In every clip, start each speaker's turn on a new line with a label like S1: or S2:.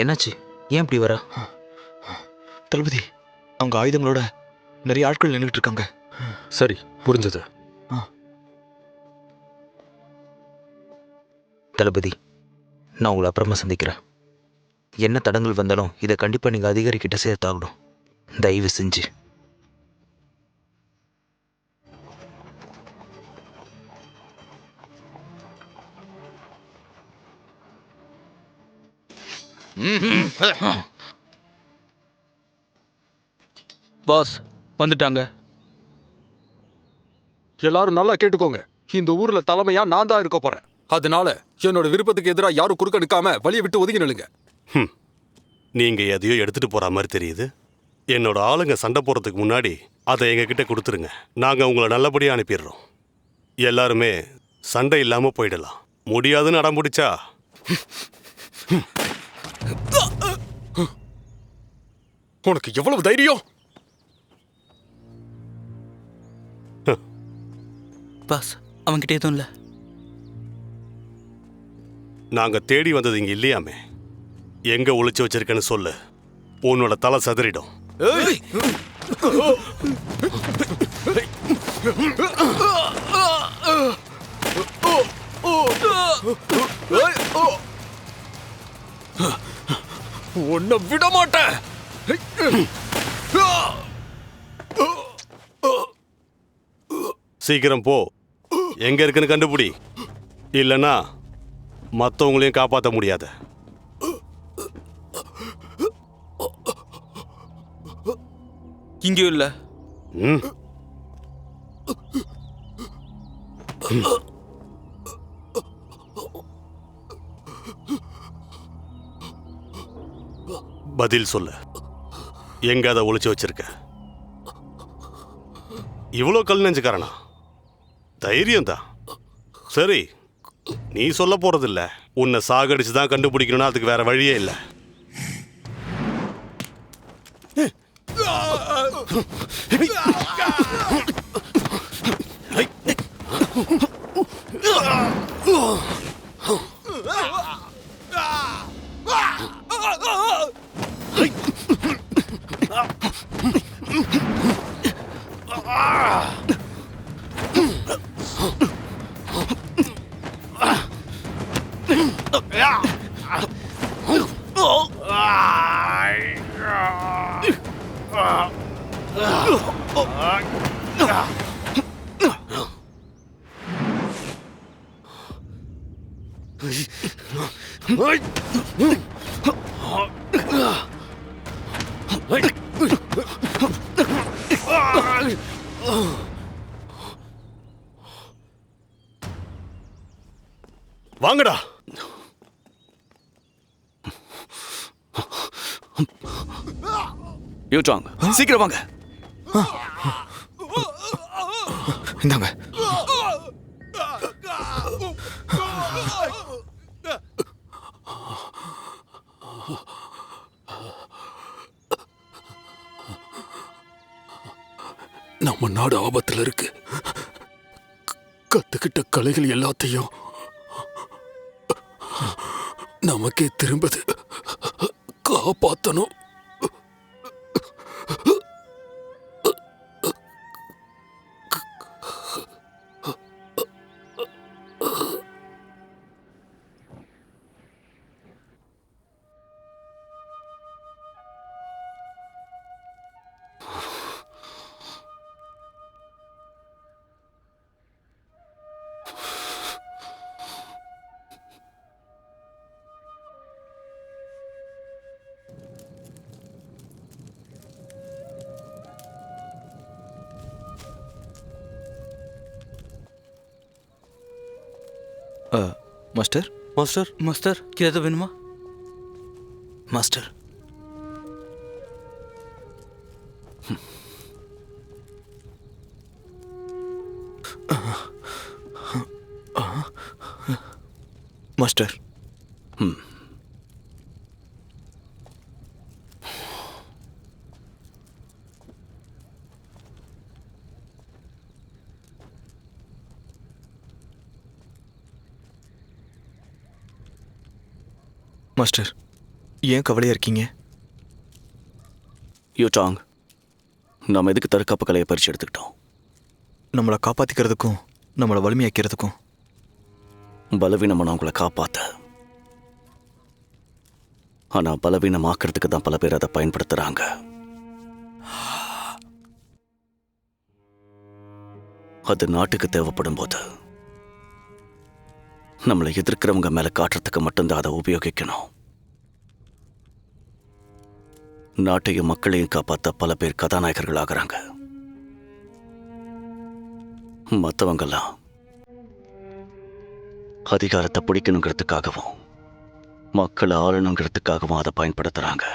S1: என்னாச்சு? ஏன் இப்படி வர?
S2: தளபதி, அவங்க ஆயுதங்களோட நிறைய ஆட்கள் நின்றுட்டு இருக்காங்க.
S3: சரி, புரிஞ்சது.
S1: தளபதி, நான் உங்களை அப்புறமா சந்திக்கிறேன். என்ன தடங்கள் வந்தாலும் இதை கண்டிப்பாக நீங்கள் அதிகாரிக்கிட்ட சேர்த்தாகணும். தயவு செஞ்சு.
S4: பாஸ் வந்துட்டாங்க.
S3: எல்லாரும் நல்லா கேட்டுக்கோங்க. இந்த ஊர்ல தலைமையா நான் தான் இருக்க போறேன். அதனால என்னோட விருப்பத்துக்கு எதிராக யாரும் குறுக்க நிற்காம வழியை விட்டு ஒதுங்கி நில்லுங்க.
S5: நீங்க எதையோ எடுத்துட்டு போற மாதிரி தெரியுது. என்னோட ஆளுங்க சண்டை போறதுக்கு முன்னாடி அதை எங்க கிட்ட கொடுத்துருங்க. நாங்க உங்களை நல்லபடியா அனுப்பிடுறோம். எல்லாருமே சண்டை இல்லாம போயிடலாம். முடியாதுன்னு அடம் பிடிச்சா
S3: உனக்கு எவ்வளவு தைரியம்?
S4: பாஸ் அவன்கிட்ட எதுவும் இல்லை.
S5: நாங்க தேடி வந்தது இங்க இல்லையாமே. எங்க ஒளிச்சு வச்சிருக்கேன்னு சொல்லு. உன்னோட தலை சதுரிடும்.
S3: உன்னை விட மாட்டேன்.
S5: சீக்கிரம் போ. எங்க இருக்குன்னு கண்டுபிடி. இல்லைன்னா மற்றவங்களையும் காப்பாற்ற முடியாது.
S4: இங்கேயும் இல்லை.
S5: ம். பதில் சொல்லு. எங்க அதை ஒளிச்சு வச்சிருக்க? இவ்வளோ கல் நெஞ்சுக்காரனா? தைரியம் தான். சரி, நீ சொல்ல போறதில்ல. உன்னை சாகடிச்சு தான் கண்டுபிடிக்கணும்னா அதுக்கு வேற வழியே இல்லை. வாங்கடா.
S4: யூட்ராங், சீக்கிரம் வாங்க.
S2: இந்தாங்க.
S3: நம்ம நாடு ஆபத்துல இருக்கு. கத்துக்கிட்ட கலைகள் எல்லாத்தையும் நமக்கே திரும்பது. காப்பாத்தணும்.
S2: மாஸ்டர்,
S5: மாஸ்டர்,
S4: மாஸ்டர் ஏதாவது வேணுமா?
S1: Master,
S2: master. மாஸ்டர், ஏன் கவலையா இருக்கீங்க?
S6: யூடாங், நாம் எதுக்கு தற்காப்பு கலையை பறிச்சு எடுத்துக்கிட்டோம்?
S2: நம்மளை காப்பாத்திக்கிறதுக்கும் நம்மளை வலிமையாக்கிறதுக்கும்.
S6: பலவீனமானவங்களை காப்பாத்த. ஆனா பலவீனமாக்குறதுக்கு தான் பல பேர் அதை பயன்படுத்துறாங்க. அது நாட்டுக்கு தேவைப்படும் போது நம்மளை எதிர்க்கிறவங்க மேல காட்டுறதுக்கு மட்டும்தான் அதை உபயோகிக்கணும். நாட்டையும் மக்களையும் காப்பாற்ற பல பேர் கதாநாயகர்கள் ஆகிறாங்க. மற்றவங்கெல்லாம் அதிகாரத்தை பிடிக்கணுங்கிறதுக்காகவும் மக்களை ஆளணுங்கிறதுக்காகவும் அதை பயன்படுத்துறாங்க.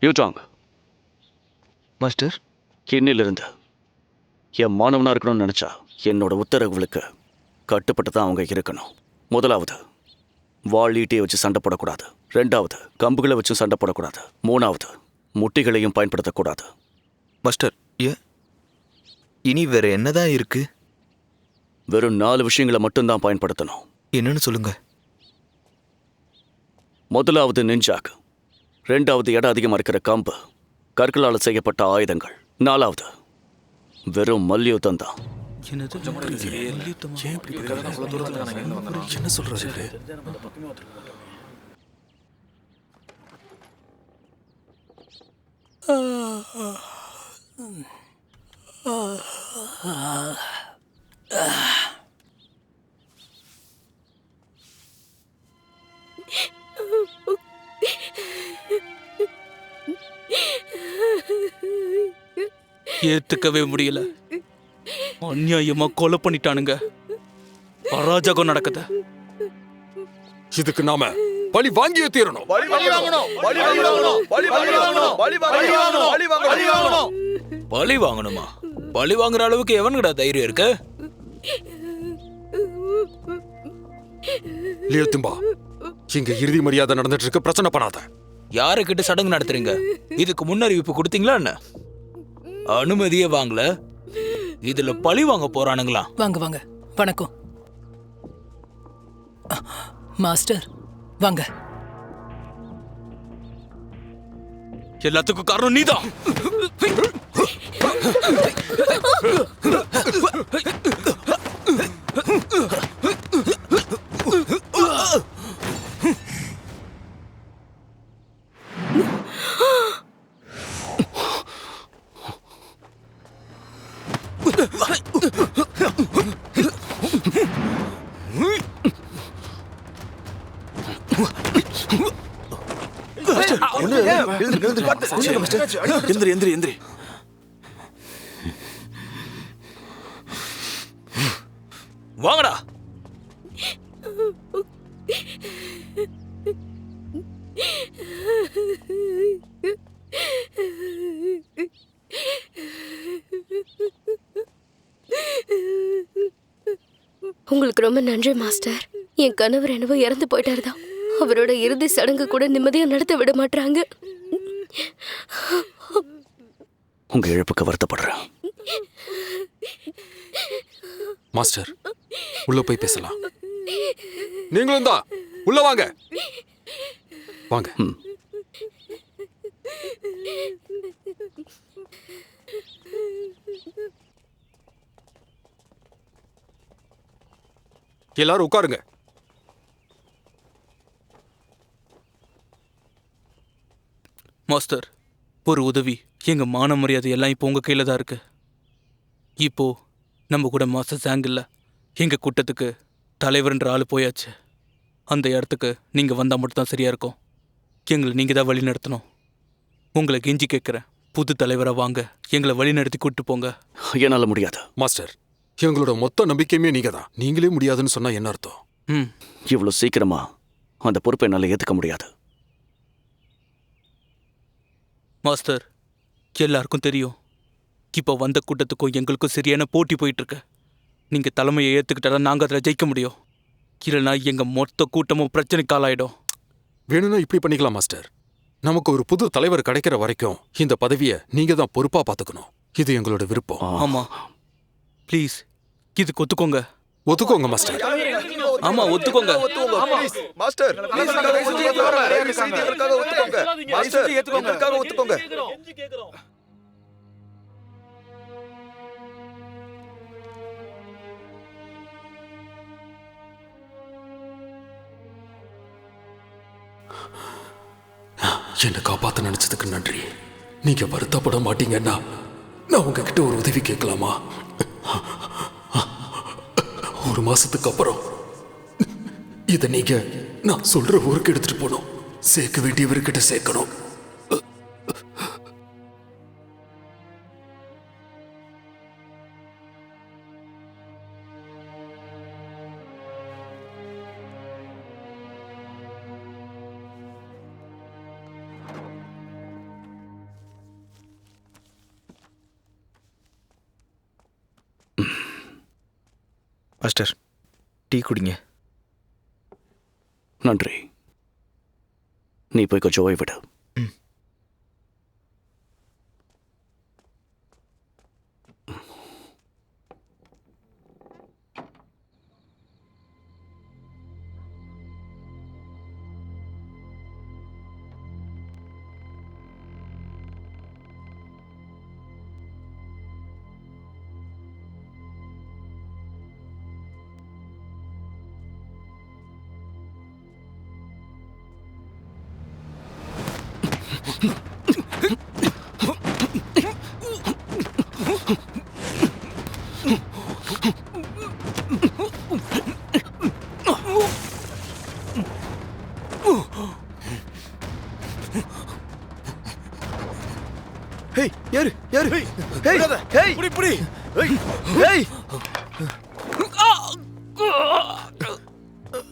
S6: யூடாங்,
S2: மாஸ்டர்,
S6: இன்னிலிருந்து என் மாணவனா இருக்கணும்னு நினைச்சா என்னோட உத்தரவுகளுக்கு கட்டுப்பட்டு தான் அவங்க இருக்கணும். முதலாவது, வாளீட்டியை வச்சு சண்டை போடக்கூடாது. ரெண்டாவது, கம்புகளை வச்சு சண்டை போடக்கூடாது. மூணாவது, முட்டிகளையும் பயன்படுத்தக்கூடாது.
S2: மாஸ்டர், ஏன் இனி வேற என்னதான் இருக்கு?
S6: வெறும் 4 விஷயங்களை மட்டும்தான் பயன்படுத்தணும்.
S2: என்னன்னு சொல்லுங்க.
S6: முதலாவது நிஞ்சாக், ரெண்டாவது எடை அதிகமாக இருக்கிற கம்பு, கற்களால் செய்யப்பட்ட ஆயுதங்கள், நாலாவது வெறும் மல்யுத்தம் தான்.
S2: என்ன சொல்றாரு?
S4: ஏத்துக்கவே முடியல. அநியாயமா கொலை பண்ணிட்டானுங்க. அராஜகம் நடக்குது.
S3: இதுக்கு நாம பழி வாங்கியே தீரணும்.
S4: பழி வாங்கணுமா? பழி வாங்குற அளவுக்கு எவனுக்குடா தைரியம் இருக்கு?
S3: லியோத்திம்பா, இங்க இறுதி மரியாதை நடந்துட்டு இருக்கு, பிரச்சனை பண்ணாத.
S4: யாருக்கிட்ட சடங்கு நடத்துறீங்க? இதுக்கு முன்னறிவிப்பு கொடுத்தீங்களா என்ன? அனுமதியே வாங்கல, இதுல பழி வாங்க போறானுங்களா?
S7: வாங்க வாங்க, வணக்கம் மாஸ்டர். வாங்க.
S4: எல்லாத்துக்கும் காரணம் நீதான்.
S2: எந்திரி.
S4: வாங்கடா.
S8: உங்களுக்கு ரொம்ப நன்றி மாஸ்டர். என் கணவர் என்னவோ இறந்து போயிட்டாருதான். அவரோட இறுதி சடங்கு கூட நிம்மதியா நடத்த விட மாட்டாங்க.
S6: உங்க இழப்புக்கு வருத்தப்படுறேன்.
S3: மாஸ்டர், உள்ள போய் பேசலாம். நீங்களும் தான் உள்ள வாங்க. வாங்க. எல்லாரும் உட்காருங்க.
S4: மாஸ்டர், ஒரு உதவி. எங்க மான மரியாதை எல்லாம் இப்போ உங்க கையில தான் இருக்கு. இப்போ நம்ம கூட மாஸ்டர் ஜாங் இல்ல. எங்க கூட்டத்துக்கு தலைவர்ன்ற ஆளு போயாச்சு. அந்த இடத்துக்கு நீங்க வந்தா மட்டும் தான் சரியா இருக்கும். எங்களை நீங்க தான் வழி நடத்தணும். உங்களை கெஞ்சி கேட்குறேன், புது தலைவரா வாங்க, எங்களை வழி நடத்தி கூட்டு போங்க.
S6: என்னால முடியாது.
S3: மாஸ்டர், எங்களோட மொத்த நம்பிக்கையுமே நீங்க தான். நீங்களே முடியாதுன்னு சொன்னா என்ன அர்த்தம்?
S6: இவ்வளவு சீக்கிரமா அந்த பொறுப்பை என்னால ஏத்துக்க முடியாது.
S4: மாஸ்டர், எல்லாருக்கும் தெரியும், இப்போ வந்த கூட்டத்துக்கும் எங்களுக்கும் சரியான போட்டி போயிட்டு இருக்கு. நீங்க தலைமையை ஏத்துக்கிட்டாதான் நாங்க அதில் ஜெயிக்க முடியும். இல்லைனா எங்க மொத்த கூட்டமும் பிரச்சனைக்கு ஆளாயிடும்.
S3: வேணும்னா இப்படி பண்ணிக்கலாம் மாஸ்டர். நமக்கு ஒரு புது தலைவர் கிடைக்கிற வரைக்கும் இந்த பதவியை நீங்க தான் பொறுப்பா பாத்துக்கணும். இது எங்களோட விருப்பம்.
S4: ஆமா, ப்ளீஸ் இதுக்கு ஒத்துக்கோங்க.
S3: ஒத்துக்கோங்க மாஸ்டர்.
S4: ஆமா, ஒத்துக்கோங்க.
S2: மாஸ்டர், ஒத்துக்கோங்க.
S3: என்னை காப்பாத்த நினைச்சதுக்கு நன்றி. நீங்க வருத்தப்பட மாட்டீங்கன்னா நான் உங்ககிட்ட ஒரு உதவி கேட்கலாமா? ஒரு மாசத்துக்கு அப்புறம் இதை நீங்க நான் சொல்ற ஊருக்கு எடுத்துட்டு போகணும். சேர்க்க வேண்டியவர்கிட்ட சேர்க்கணும்.
S1: மாஸ்டர், டீ குடிங்க.
S6: நன்றி. நீ போய் கொஞ்சம் ஓய்விடு.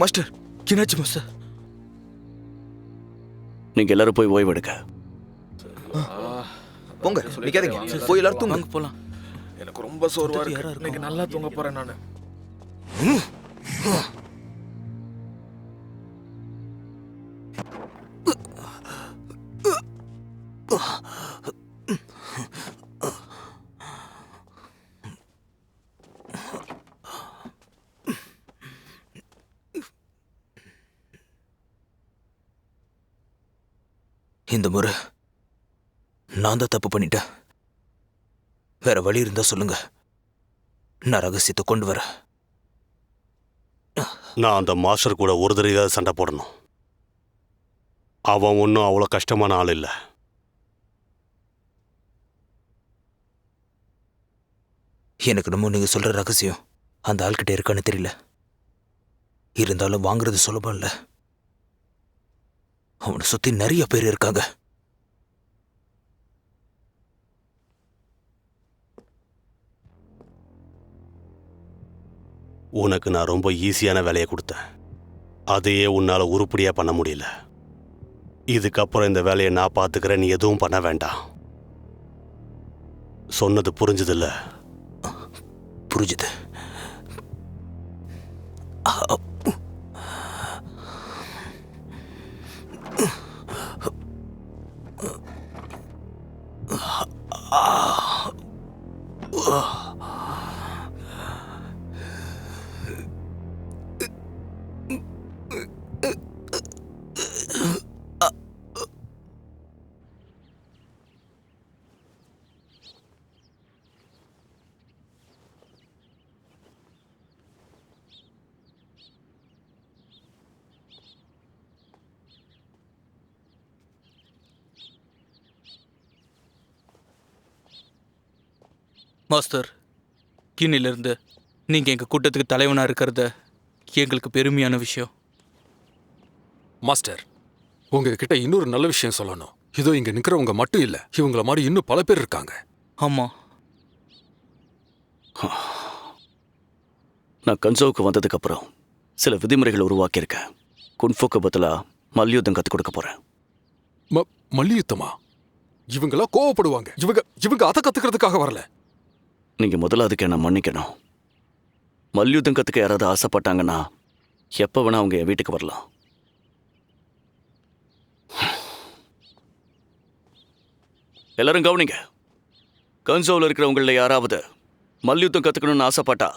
S2: மாஸ்டர்,
S4: என்னாச்சு மாஸ்டர்?
S6: நீங்க எல்லாரும் போய் ஓய்வெடுக்க.
S2: போங்க, நிக்காதீங்க. போய் எல்லாரும் தூங்க.
S4: வாங்க போலாம்.
S9: எனக்கு ரொம்ப சோர்வா இருக்கு. இன்னைக்கு நல்லா தூங்க போறேன் நானு.
S1: இந்த முறை நான் தான் தப்பு பண்ணிட்டேன். வேற வழி இருந்தா சொல்லுங்க, நான் ரகசியத்தை கொண்டு வரேன்.
S5: நான் அந்த மாஸ்டர் கூட ஒரு தடவை சண்டை போடணும். அவன் ஒன்றும் அவ்வளோ கஷ்டமான ஆள் இல்லை.
S1: எனக்கு நம்ம நீங்க சொல்ற ரகசியம் அந்த ஆள்கிட்ட இருக்கான்னு தெரியல. இருந்தாலும் வாங்குறது சுலபம் இல்லை. அவனை சுத்தி நிறைய பேர் இருக்காங்க.
S5: உனக்கு நான் ரொம்ப ஈஸியான வேலையை கொடுத்தேன். அதையே உன்னால் உருப்படியாக பண்ண முடியல. இதுக்கப்புறம் இந்த வேலையை நான் பார்த்துக்கிறேன், நீ எதுவும் பண்ண வேண்டாம். சொன்னது புரிஞ்சுதில்ல?
S1: புரிஞ்சுது.
S4: மாஸ்டர், இன்னிலிருந்து நீங்கள் எங்கள் கூட்டத்துக்கு தலைவனாக இருக்கிறத எங்களுக்கு பெருமையான விஷயம்.
S3: மாஸ்டர், உங்ககிட்ட இன்னொரு நல்ல விஷயம் சொல்லணும். இதோ இங்க நிக்கிறவங்க மட்டும் இல்ல, இவங்கள மாதிரி இன்னும் பல பேர் இருக்காங்க.
S4: ஆமாம்,
S6: நான் கன்சோவுக்கு வந்ததுக்கப்புறம் சில விதிமுறைகள் உருவாக்கியிருக்கேன். குன்ஃபுக்கு பதிலாக மல்யுத்தம் கற்றுக் கொடுக்க போகிறேன்.
S3: மல்யுத்தமா? இவங்களா கோவப்படுவாங்க. இவங்க அதை கத்துக்கிறதுக்காக வரல.
S6: நீங்கள் முதல்ல அதுக்கு என்ன மன்னிக்கணும். மல்யுத்தம் கற்றுக்க யாராவது ஆசைப்பட்டாங்கன்னா எப்போ வேணா அவங்க என் வீட்டுக்கு வரலாம். எல்லாரும் கவனிங்க. கன்சோவில் இருக்கிறவங்கள யாராவது மல்யுத்தம் கற்றுக்கணும்னு ஆசைப்பட்டா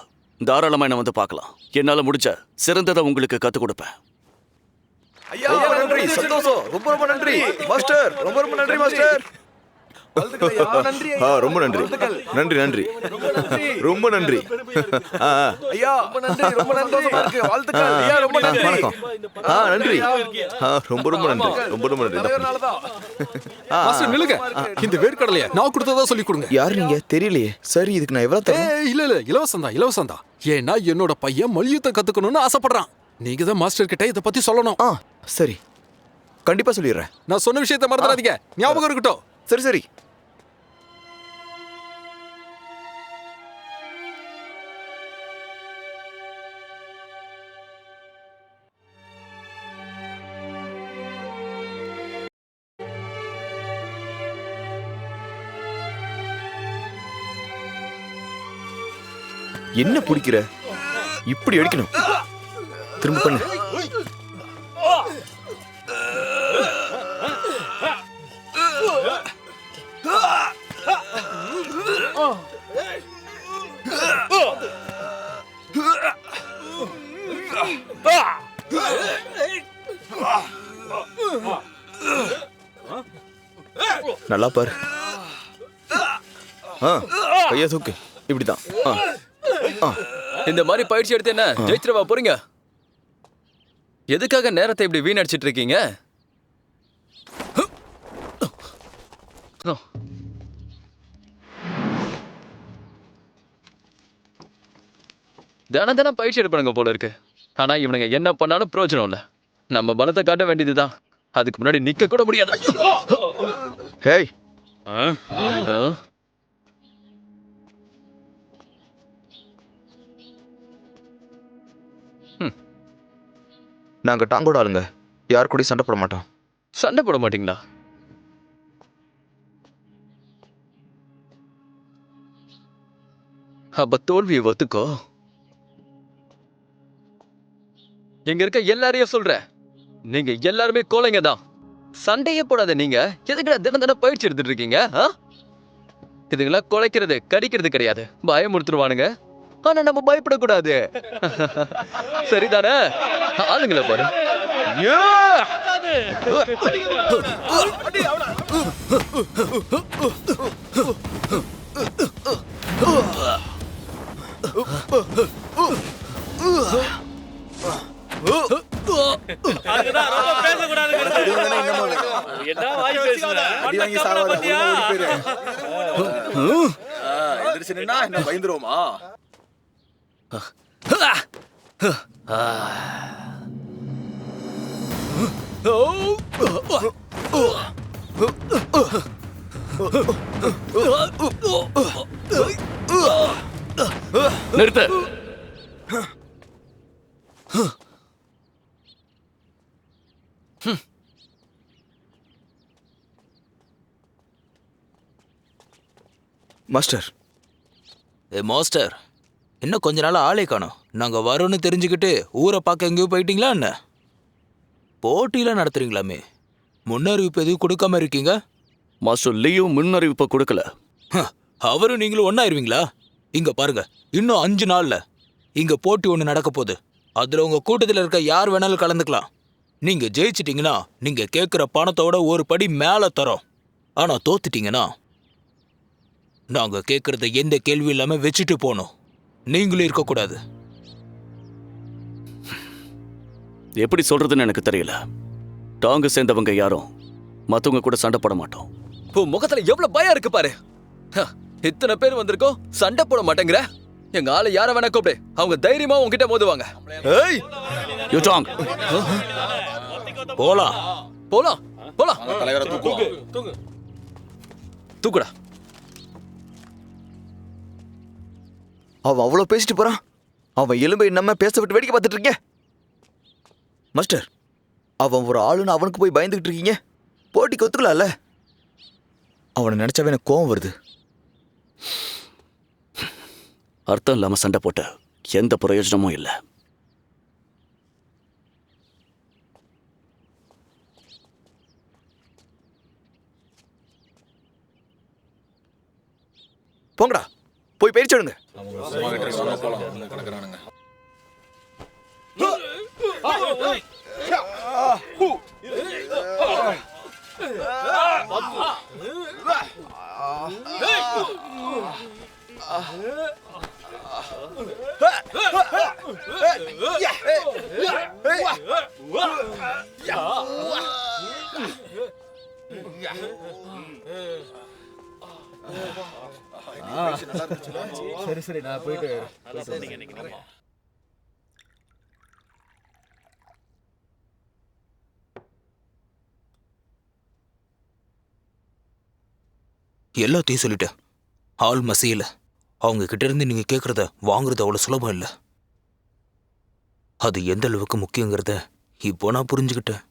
S6: தாராளமாக என்னை வந்து பார்க்கலாம். என்னால் முடிஞ்ச சிறந்ததை உங்களுக்கு கற்றுக் கொடுப்பேன்.
S2: ரொம்ப நன்றி, சந்தோஷம். ரொம்ப நன்றி மாஸ்டர். ரொம்ப நன்றி மாஸ்டர். ரொம்ப நன்றி. நன்றி நன்றி ரொம்ப நன்றி ஐயா. ரொம்ப சந்தோஷமா இருக்கு. வாழ்த்துக்கள் ஐயா. ரொம்ப நன்றி. வணக்கம். நன்றி. ரொம்ப நன்றி. ரொம்ப நன்றி.
S3: மாஸ்டர் நில்லுங்க. இந்த வேர்க்கடலைய நான் கொடுத்ததா சொல்லி கொடுங்க.
S2: யார் நீங்க? தெரியலையே. சரி, இதுக்கு நான் எவ்வளவு தரேன்?
S3: இல்ல இலவசம் தான். ஏன்னா என்னோட பையன் மல்யுத்தம் கத்துக்கணும்னு ஆசைப்படுறான். நீங்க தான் மாஸ்டர் கிட்ட இத பத்தி சொல்லணும்.
S2: சரி, கண்டிப்பா சொல்லிடுறேன்.
S3: நான் சொன்ன விஷயத்தை மறந்துடாதீங்க. ஞாபகம் இருக்கட்டும்.
S2: சரி. என்ன பிடிக்கிற? இப்படி அடிக்கணும். திரும்ப பண்ணு. நல்லா பாரு. கையா தூக்கு. இப்படிதான்.
S10: இந்த மாதிரி பயிற்சி எடுத்து என்ன ஜெயிச்சிரவா போறீங்க? எதுக்காக நேரத்தை இப்படி வீணடிச்சிட்டு இருக்கீங்க? தினம் பயிற்சி எடுப்பானுங்க போல இருக்கு. ஆனா இவனுங்க என்ன பண்ணாலும் பிரயோஜனம் இல்ல. நம்ம பலத்தை காட்ட வேண்டியதுதான். அதுக்கு முன்னாடி நிக்க கூட முடியாது.
S2: ஹேய், நாங்க டாங்கோட ஆளுங்க. யார் கூட சண்டை போட மாட்டோம்.
S10: சண்டை போட மாட்டீங்களா? அப்ப தோல்வியை ஒத்துக்கோ. எங்க இருக்க எல்லாரையும் சொல்றேன், நீங்க எல்லாருமே கோழைங்க தான். சண்டையே போடாத. நீங்க எதுக்குடா தினம் பயிற்சி எடுத்துட்டு இருக்கீங்க? இதுங்களா குலைக்கிறது கடிக்கிறது கிடையாது, பயமுறுத்துருவானுங்க. ஆனா நம்ம பயப்படக்கூடாது. சரிதானே? ஆளுங்களை பாரு.
S2: பயந்துருவோமா?
S6: நிறுத்து.
S2: மாஸ்டர்.
S1: மாஸ்டர், இன்னும் கொஞ்ச நாள் ஆளே காணோம். நாங்க வரோன்னு தெரிஞ்சுக்கிட்டு ஊரை பார்க்க எங்கேயோ போயிட்டீங்களா என்ன? போட்டியெல்லாம் நடத்துறீங்களாமே, முன்னறிவிப்பு எதுவும் கொடுக்காம இருக்கீங்க?
S6: மாஸ்டர் லியோ முன்னறிவிப்பை கொடுக்கல.
S1: அவரும் நீங்களும் ஒன்னாயிருவீங்களா? இங்க பாருங்க, இன்னும் 5 நாள்ல இங்க போட்டி ஒன்று நடக்க போகுது. அதுல உங்க கூட்டத்தில் இருக்க யார் வேணாலும் கலந்துக்கலாம். நீங்க ஜெயிச்சிட்டீங்கன்னா நீங்க கேட்குற பணத்தோட ஒரு படி மேல தரோம். ஆனா தோத்துட்டீங்கன்னா நாங்க கேட்கறத எந்த கேள்வி இல்லாம வச்சுட்டு போனோம். நீங்களும் இருக்கக்கூடாது.
S6: எப்படி சொல்றதுன்னு எனக்கு தெரியல. டாங்கு சேர்ந்தவங்க யாரும் மத்தவங்க கூட சண்டை போட மாட்டோம்.
S10: முகத்துல எவ்வளவு பயம் இருக்கு பாரு. இத்தனை பேர் வந்திருக்கோம், சண்டை போட மாட்டேங்கிற? எங்க ஆளு யார வேணா கூப்பிடு, அவங்க தைரியமா உன்கிட்ட மோதுவாங்க.
S2: ஏய்
S6: யூடாங்,
S1: போலாம்.
S10: போலாம் போலாம்.
S9: தலைவரை
S10: தூக்குடா.
S2: அவன் அவ்வளோ பேசிட்டு போறான். அவன் எலும்பை நம்ம பேச விட்டு வேடிக்கை பார்த்துட்டு இருக்கீங்க. மாஸ்டர், அவன் ஒரு ஆளுன்னு அவனுக்கு போய் பயந்துகிட்டு இருக்கீங்க. போட்டிக்கு ஒத்துக்கலாம்ல? அவனை நினைச்சாவே எனக்கு கோவம் வருது.
S6: அர்த்தம் இல்லாம சண்டை போட்ட எந்த பிரயோஜனமும் இல்லை.
S2: போங்கடா, போய் பயிற்சி விடுங்க.
S9: சரி சரி, நான் போயிட்டு
S1: எல்லாத்தையும் சொல்லிட்டேன். ஆள் மசியல. அவங்க கிட்ட இருந்து நீங்க கேட்கறத வாங்குறது அவ்வளவு சுலபம் இல்லை. அது எந்த அளவுக்கு முக்கியங்கிறத இப்போ நான் புரிஞ்சுக்கிட்டேன்.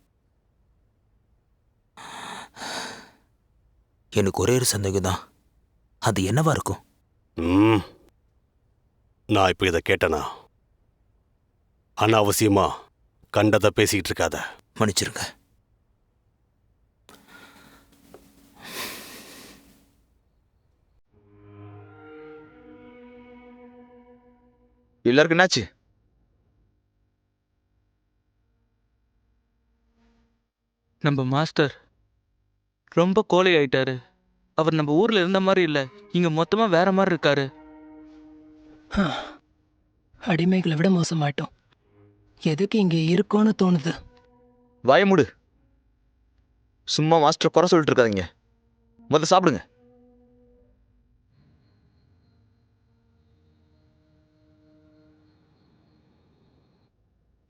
S1: எனக்கு ஒரே ஒரு சந்தேகம் தான். அது என்னவா இருக்கும்?
S5: நான் இப்போ இதை கேட்டேனா? அனாவசியமா கண்டதை பேசிக்கிட்டு இருக்காத.
S1: மன்னிச்சிருங்க.
S2: எல்லாருக்கும் என்னாச்சு?
S4: நம்ம மாஸ்டர் ரொம்ப கோழை ஆயிட்டாரு. அவர் நம்ம ஊர்ல இருந்த மாதிரி இல்ல, இங்க மொத்தமா வேற மாதிரி இருக்காரு.
S7: அடிமைகளை விட மோசமாயிட்டோம். எதுக்கு இங்க இருக்கோன்னு தோணுது.
S2: வாய மூடு. சும்மா மாஸ்டர் குறை சொல்லிட்டு இருக்காதீங்க. முதல்ல சாப்பிடுங்க.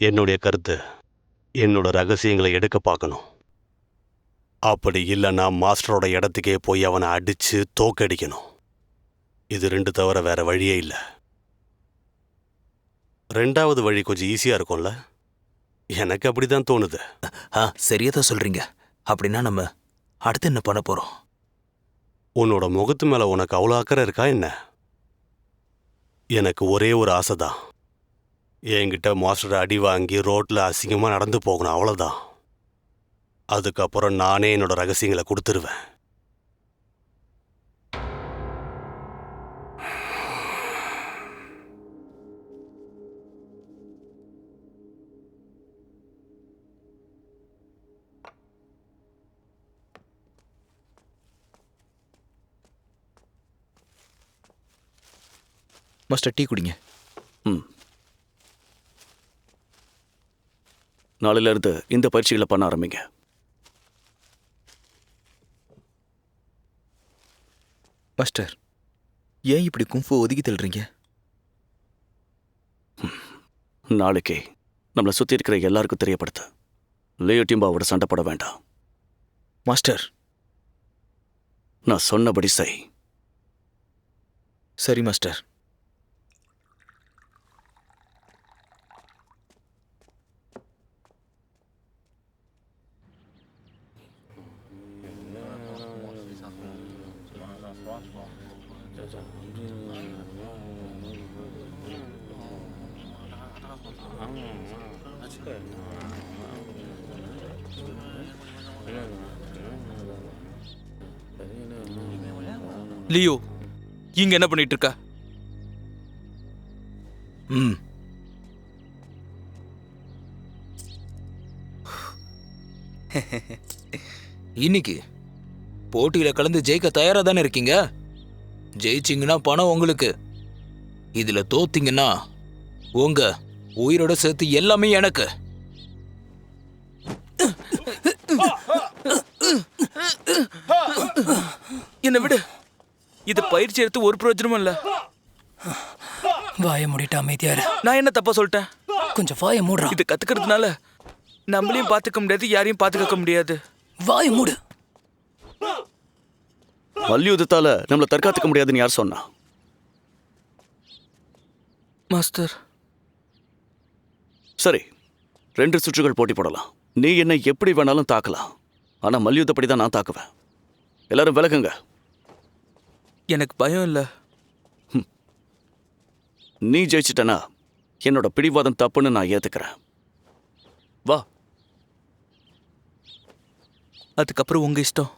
S5: என்னுடைய கருத்து, என்னோட ரகசியங்களை எடுக்க பார்க்கணும். அப்படி இல்லைன்னா மாஸ்டரோட இடத்துக்கே போய் அவனை அடிச்சு தோக்கடிக்கணும். இது ரெண்டு தவிர வேற வழியே இல்லை. ரெண்டாவது வழி கொஞ்சம் ஈஸியா இருக்கும்ல? எனக்கு அப்படிதான் தோணுது.
S1: சரியா தான் சொல்றீங்க. அப்படின்னா நம்ம அடுத்து என்ன பண்ண போறோம்?
S5: உன்னோட முகத்து மேல உனக்கு அவ்வளோ அக்கறை இருக்கா என்ன? எனக்கு ஒரே ஒரு ஆசை தான். என்கிட்ட மாஸ்டர் அடி வாங்கி ரோட்ல அசிங்கமா நடந்து போகணும், அவ்வளோதான். அதுக்கப்புறம் நானே என்னோட ரகசியங்களை கொடுத்துருவேன்.
S2: மாஸ்டர், டீ குடிங்க.
S6: நாளையில இருந்து இந்த பயிற்சிகளை பண்ண ஆரம்பிங்க.
S2: மாஸ்டர், ஏன் இப்படி கும்ஃபு ஒதுக்கி தள்ளுறீங்க?
S6: நாளைக்கு நம்மளை சுற்றி இருக்கிற எல்லாருக்கும் தெரியப்படுத்து. லியோ டிம்பாவோட சண்டை போட வேண்டாம்.
S2: மாஸ்டர்,
S6: நான் சொன்னபடி செய்.
S2: சரி மாஸ்டர்.
S4: லியோ, இங்க என்ன பண்ணிட்டு இருக்க?
S1: இன்னைக்கு போட்டியில கலந்து ஜெயிக்க தயாரா தானே இருக்கீங்க? ஜெயிச்சிங்கன்னா பணம் உங்களுக்கு. இதுல தோத்தீங்கன்னா உங்க உயிரோட சேர்த்து எல்லாமே எனக்கு.
S4: என்ன விடு. இது பயிற்சி எடுத்து ஒரு பிரயோஜனமும் இல்ல.
S7: வாய மூடிட்டு அமைதியாரு.
S4: நான் என்ன தப்பா சொல்லிட்டேன்?
S7: கொஞ்சம் வாய மூடுறா.
S4: இது கத்துக்கிறதுனால நம்மளையும் பாத்துக்க முடியாது, யாரையும் பாத்துக்க முடியாது.
S7: வாய மூடு.
S6: மல்யுத்தத்தால நம்மள தற்காத்துக்க முடியாதுன்னு யார் சொன்னா?
S4: மாஸ்டர்.
S6: சரி, 2 சுற்றுகள் போட்டி போடலாம். நீ என்ன எப்படி வேணாலும் தாக்கலாம். ஆனா மல்யுத்தப்படி தான் நான் தாக்குவேன். எல்லாரும் விலகுங்க.
S4: எனக்கு பயம் இல்ல.
S6: நீ ஜெயிச்சிட்டனா என்னோட பிடிவாதம் தப்புன்னு நான் ஏத்துக்கிறேன். வா.
S4: அதுக்கப்புறம் உங்க இஷ்டம்.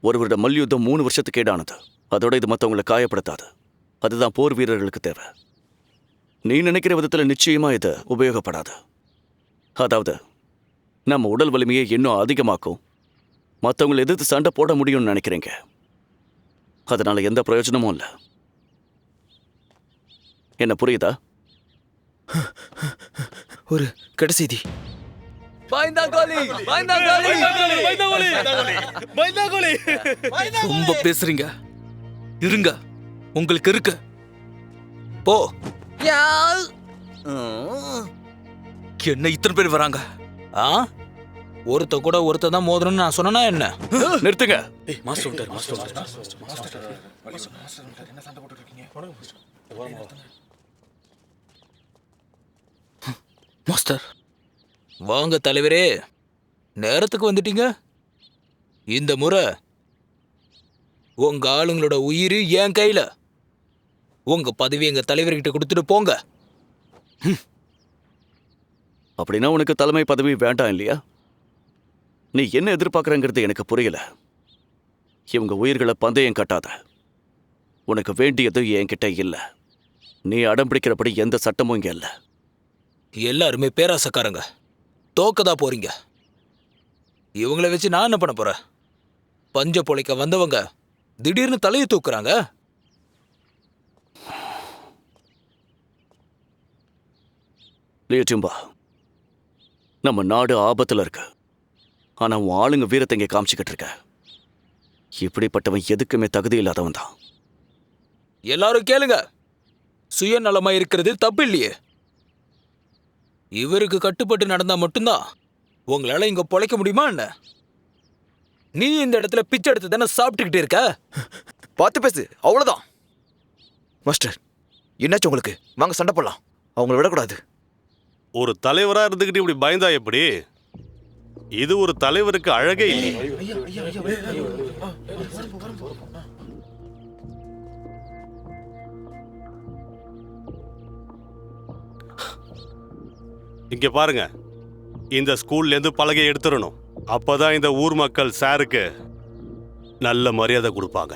S6: ஒரு வருட மல்யுத்தம் 3 வருஷத்துக்கு ஈடானது. அதோட இது மற்றவங்களை காயப்படுத்தாது. அதுதான் போர் வீரர்களுக்கு தேவை. நீ நினைக்கிற விதத்தில் நிச்சயமா இது உபயோகப்படாது. அதாவது நம்ம உடல் வலிமையை இன்னும் அதிகமாக்கும். மற்றவங்களை எதிர்த்து சண்டை போட முடியும்னு நினைக்கிறீங்க. அதனால எந்த பிரயோஜனமும் இல்லை. என்ன புரியுதா?
S4: ஒரு கடைசெய்தி. ரொம்ப பேசுறீங்க. இருங்க, உங்களுக்கு இருக்கு.
S1: போ.
S4: என்ன இத்தனை பேர் வராங்க?
S1: ஒருத்த கூட ஒருத்த தான் மோதணும்னு நான் சொன்னா என்ன?
S6: நிறுத்துங்க.
S4: மாஸ்டர்.
S1: வாங்க தலைவரே, நேரத்துக்கு வந்துட்டீங்க. இந்த முறை உங்க ஆளுங்களோட உயிர் என் கையில. உங்க பதவி எங்க தலைவர்கிட்ட கொடுத்துட்டு போங்க.
S6: அப்படின்னா உனக்கு தலைமை பதவி வேண்டாம் இல்லையா? நீ என்ன எதிர்பார்க்கறங்கிறது எனக்கு புரியல. இவங்க உயிர்களை பந்தயம் கட்டாத. உனக்கு வேண்டியது என்கிட்ட இல்லை. நீ அடம் பிடிக்கிறபடி எந்த சட்டமும் இங்க இல்லை.
S1: எல்லாருமே பேராசக்காரங்க. தோக்கதா போறீங்க. இவங்களை வச்சு நான் என்ன பண்ண போறேன்? பஞ்ச பொழைக்க வந்தவங்க திடீர்னு தலையை தூக்குறாங்க.
S6: லியூட்டிம்பா, நம்ம நாடு ஆபத்துல இருக்கு. ஆனா உன் ஆளுங்க வீரத்தை இங்க காமிச்சுக்கிட்டு இருக்க. இப்படிப்பட்டவன் எதுக்குமே தகுதி இல்லாதவன் தான்.
S1: எல்லாரும் கேளுங்க. சுயநலமா இருக்கிறது தப்பு இல்லையே. இவருக்கு கட்டுப்பட்டு நடந்தா மட்டும்தான் உங்களால இங்க பொழைக்க முடியுமா என்ன? நீ இந்த இடத்துல பிச்சை எடுத்து தானே சாப்பிட்டுக்கிட்டு இருக்க.
S9: பார்த்து பேசு, அவ்வளவுதான். மாஸ்டர், என்னாச்சு உங்களுக்கு? வாங்க சண்டை போடலாம். அவங்கள விடக்கூடாது.
S5: ஒரு தலைவரா இருந்துகிட்டு இப்படி பயந்தா எப்படி? இது ஒரு தலைவருக்கு அழகே இல்லை. இங்க பாருங்க, இந்த ஸ்கூல்ல இருந்து பலகையை எடுத்துடணும். அப்பதான் இந்த ஊர் மக்கள் சாருக்கு நல்ல மரியாதை கொடுப்பாங்க.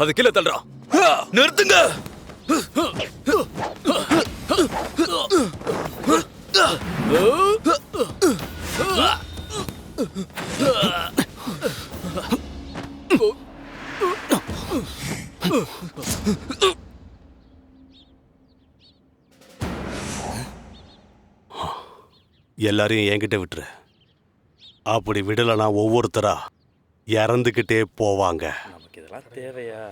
S1: அது கீழே தள்ளுறா. நிறுத்துங்க.
S5: எல்லாரையும் என்கிட்ட விட்டுரு. அப்படி விடலைன்னா ஒவ்வொருத்தரா இறந்துக்கிட்டே போவாங்க.
S11: நமக்கு இதெல்லாம் தேவையா?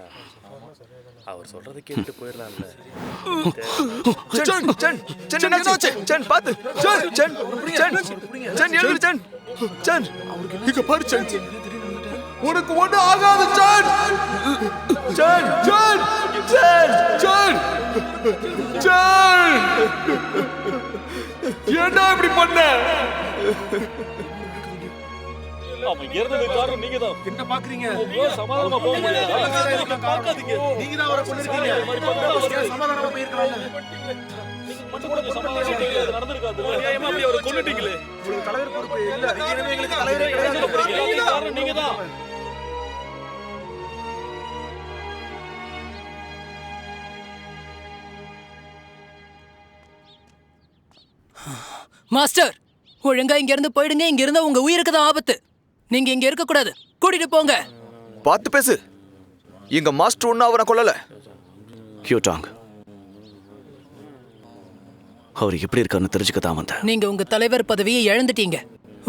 S11: அவர் சொல்றது கேட்டு போயிடலாம்ல.
S9: உனக்கு ஒண்ணு ஆகாது. ஏன்டா இப்படி பண்ண?
S11: அவன் இறந்தது காரணம் நீங்க தான்.
S9: என்ன பாக்குறீங்க?
S11: சமாதானமா போக முடியாது. பார்க்காதீங்க.
S9: நீங்க தான் அவரை கொன்னிருக்கீங்க. சமாதானமா போயிருக்கலாம்ல.
S11: நடந்திருக்காது. நியாயமா அப்படி அவரை கொன்னுட்டீங்களே.
S9: உங்களுக்கு தலைவர் பொறுப்பு இல்ல. இனிமே எங்களுக்கு தலைவரே கிடையாது.
S11: காரணம் நீங்க தான்.
S7: மாஸ்டர், ஒழுங்கா இங்க இருந்து போயிடுங்க. இங்க இருந்தா உங்க உயிருக்கு தான் ஆபத்து. நீங்க இங்க இருக்க கூடாது. கூட்டிட்டு போங்க.
S9: பார்த்து பேசு. எங்க மாஸ்டர் ஒன்னும் அவனை கொல்லல.
S6: ஹியூடாங், அவர் எப்படி இருக்காருன்னு தெரிஞ்சுக்க தான் வந்தேன்.
S7: நீங்க உங்க தலைவர் பதவியை இழந்துட்டீங்க.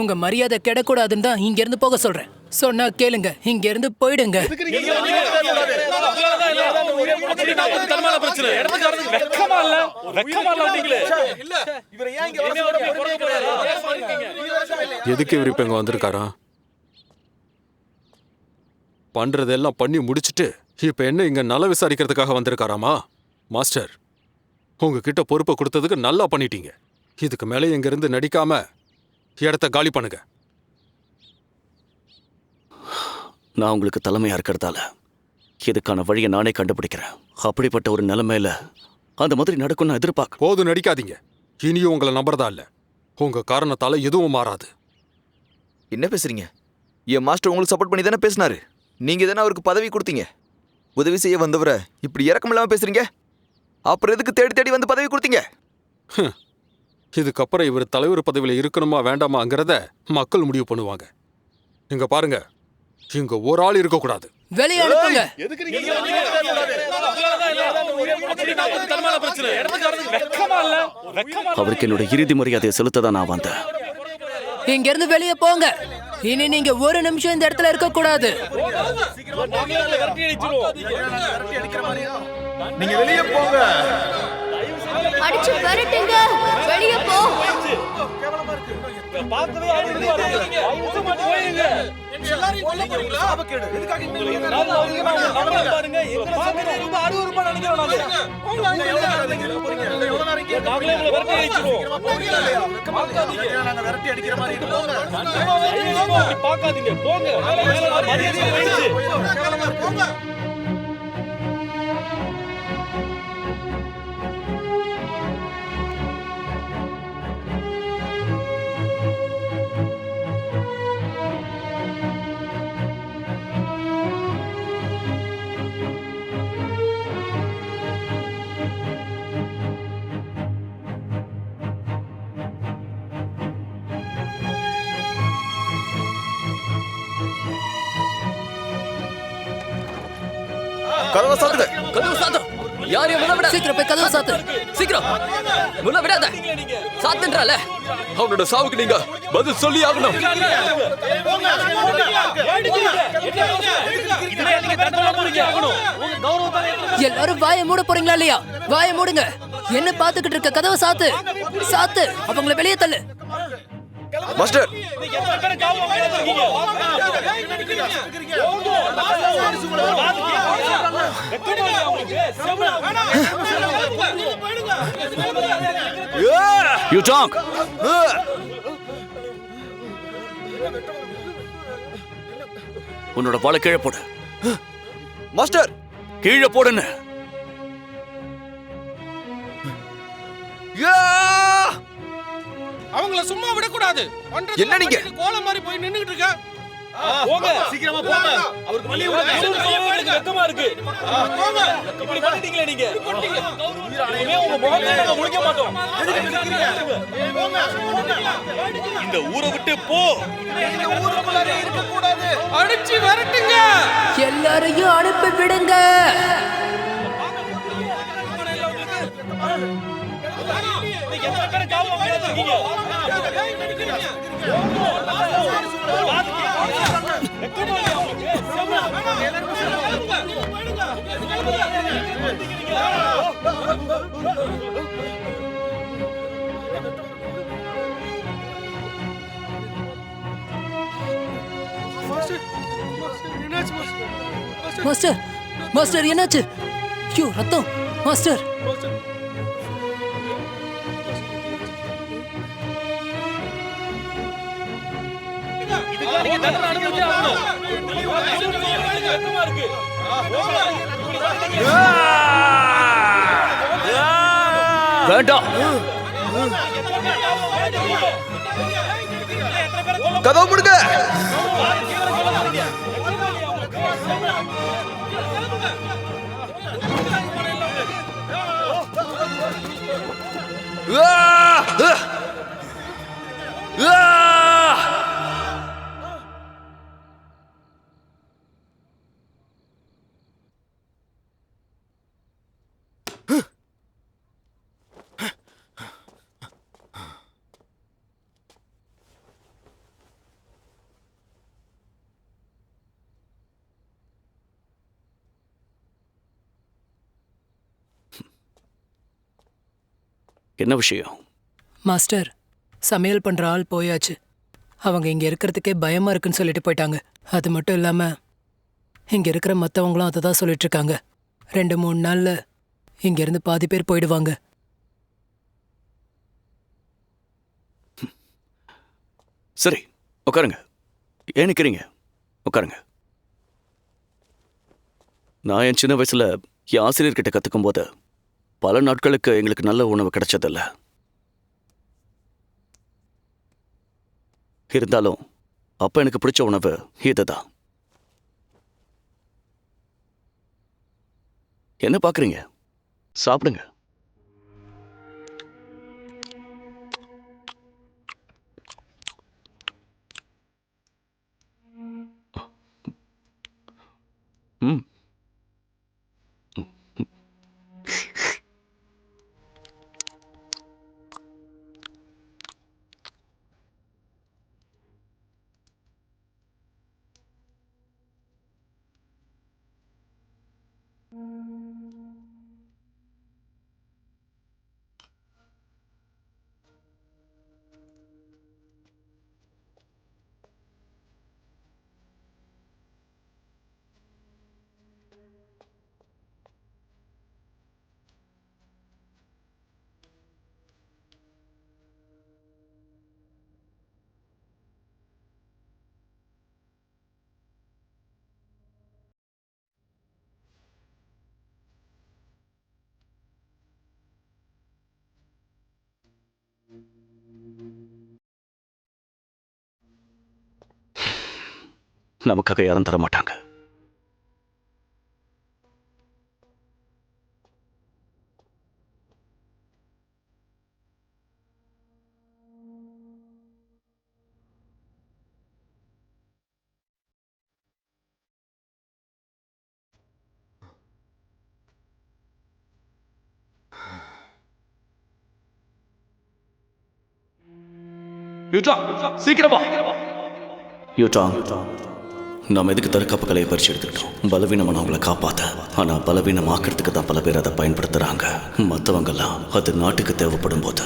S7: உங்க மரியாதை கெடக்கூடாதுன்னு தான் இங்க இருந்து போக சொல்றேன். சொன்னா கேளுங்க, இங்க இருந்து போயிடுங்க.
S3: எதுக்கு இவர் இப்ப இங்க வந்திருக்காரா? பண்றதெல்லாம் பண்ணி முடிச்சிட்டு இப்ப என்ன இங்க நல விசாரிக்கிறதுக்காக வந்திருக்காராமா? மாஸ்டர், உங்ககிட்ட பொறுப்பை கொடுத்ததுக்கு நல்லா பண்ணிட்டீங்க. இதுக்கு மேலே இங்க இருந்து நடிக்காம இடத்த காலி பண்ணுங்க.
S6: நான் உங்களுக்கு தலைமையா இருக்கிறதால இதுக்கான வழியை நானே கண்டுபிடிக்கிறேன். அப்படிப்பட்ட ஒரு நிலைமையில அந்த மாதிரி நடக்கும்னு எதிர்பார்க்க.
S3: போது நடிக்காதீங்க. இனியும் உங்களை நம்புறதா இல்ல. உங்க காரணத்தால எதுவும் மாறாது.
S9: என்ன பேசுறீங்க? என் மாஸ்டர் உங்களுக்கு சப்போர்ட் பண்ணி தானே பேசினாரு. நீங்க தானே அவருக்கு பதவி கொடுத்தீங்க. உதவி செய்ய வந்தவரை இப்படி இறக்கம் இல்லாம பேசுறீங்க. அப்புறம் எதுக்கு தேடி தேடி வந்து பதவி கொடுத்தீங்க?
S3: இதுக்கப்புறம் இவர் தலைவர் பதவியில இருக்கணுமா வேண்டாமாங்கிறத மக்கள் முடிவு பண்ணுவாங்க. இங்க பாருங்க, இங்க ஒரு ஆள் இருக்கக்கூடாது.
S7: வெளியே அனுப்புங்க.
S6: அவருக்கு என்னோட இறுதி மரியாதையை செலுத்ததான் நான் வந்தேன்.
S7: இங்க இருந்து வெளியே போங்க. இனி நீங்க ஒரு நிமிஷம் இந்த இடத்துல இருக்க கூடாது.
S2: நீங்க வெளியே போங்க.
S8: அடிச்சு விரட்டுங்க. வெளியே போ.
S9: கதவை சாத்துங்க.
S10: கதவு சாத்து. யாரையும் முன்ன விட.
S7: சீக்கிரம் போய் கதவை சாத்து.
S10: சீக்கிரம் முன்ன விடாத. சாத்துன்றால.
S3: அவனோட சாவுக்கு நீங்க பதில் சொல்லி ஆகணும்.
S7: எல்லாரும் வாயை மூட போறீங்களா இல்லையா? வாயை மூடுங்க. என்ன பாத்துக்கிட்டு இருக்க? கதவை சாத்து. சாத்து. அவங்களை வெளியே தள்ளு.
S9: மாஸ்டர்,
S6: ஹியூடாங், உன்னோட வாளை கீழே போடு.
S9: மாஸ்டர்
S6: கீழே போடுன்னு.
S11: அவங்கள சும்மா விடக்கூடாது.
S9: என்ன நீங்க
S11: கோலம் மாதிரி போய் நின்னுகிட்டு இருக்க? போங்க, சீக்கிரமா போங்க. அவருக்கு வலி வெக்கமா இருக்கு. போங்க. இப்படி பண்ணிட்டீங்களே நீங்க. இனிமே உங்க முகத்தை நாங்க முழிக்க மாட்டோம். இந்த ஊரை விட்டு போ. இந்த ஊருக்குள்ளே இருக்க கூடாது. அடிச்சு விரட்டுங்க.
S7: எல்லாரையும் அனுப்பி விடுங்க. மாஸ்டர், மாஸ்டர் என்னாச்சு? ஐயோ, ரத்தம். மாஸ்டர்,
S6: வேண்டாம்.
S9: கதவு முடுங்க.
S6: என்ன விஷயம்?
S7: மாஸ்டர், சமையல் பண்ற ஆள் போயாச்சு. அவங்க இங்க இருக்கிறதுக்கே பயமா இருக்குன்னு சொல்லிட்டு போயிட்டாங்க. அது மட்டும் இல்லாம இங்க இருக்கிற மத்தவங்களும் அதை தான் சொல்லிட்டு இருக்காங்க. 2-3 நாள்ல இங்க இருந்து பாதி பேர் போயிடுவாங்க.
S6: சரி, உட்காருங்க. ஏன் நிக்கிறீங்க? உட்காருங்க. நான் என் சின்ன வயசுல என் ஆசிரியர்கிட்ட கத்துக்கும் போது பல நாட்களுக்கு எங்களுக்கு நல்ல உணவு கிடைச்சதில்ல. இருந்தாலும் அப்ப எனக்கு பிடிச்ச உணவு இதுதான். என்ன பாக்குறீங்க? சாப்பிடுங்க. ம். நமக்காக யாரும் தர மாட்டாங்க.
S10: சீக்கிரமா
S6: யூடாங், நாம் எதுக்கு தற்காப்பு கலையை பறிச்சு எடுத்துக்கிட்டோம்? பலவீனமானவங்களை காப்பாத்த. ஆனா பலவீனமாக்குறதுக்கு தான் பல பேர் அதை பயன்படுத்துறாங்க. மற்றவங்கெல்லாம் அது நாட்டுக்கு தேவைப்படும் போது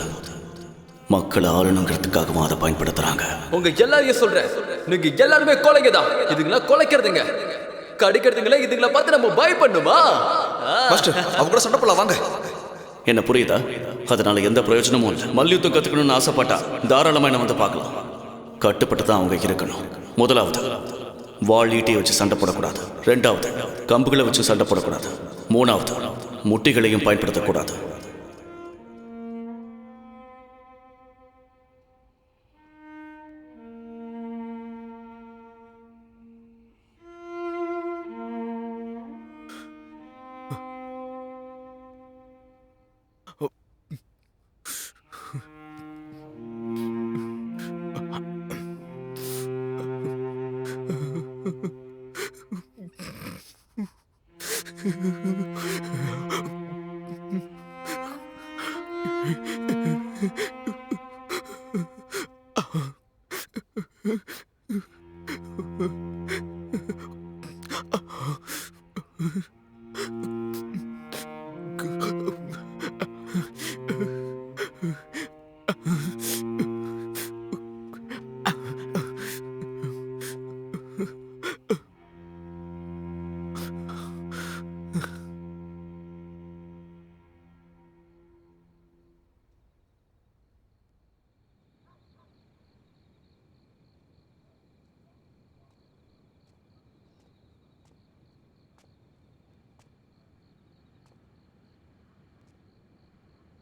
S6: மக்களை ஆளணுங்கிறதுக்காகவும் அதை பயன்படுத்துறாங்க.
S10: உங்க எல்லாரையும் சொல்றேன், நீங்க எல்லாருமே கொலைங்க தான். இதுங்களா கொலைக்கிறதுங்க, கடிக்கிறதுங்களா. இதுங்களா பார்த்து நம்ம பயப்படணுமா?
S9: மாஸ்டர், அவங்க கூட சண்டை போடலாம், வாங்க.
S6: என்ன புரியுதா? அதனால எந்த பிரயோஜனமும் இல்லை. மல்யுத்தம் கத்துக்கணும்னு ஆசைப்பட்டா தாராளமா என்ன வந்து பார்க்கலாம். கட்டுப்பட்டு தான் அவங்க இருக்கணும். முதலாவது, வாள் ஈட்டியை வச்சு சண்டை போடக்கூடாது. 2வது, கம்புகளை வச்சு சண்டை போடக்கூடாது. 3வது, முட்டிகளையும் பயன்படுத்தக்கூடாது.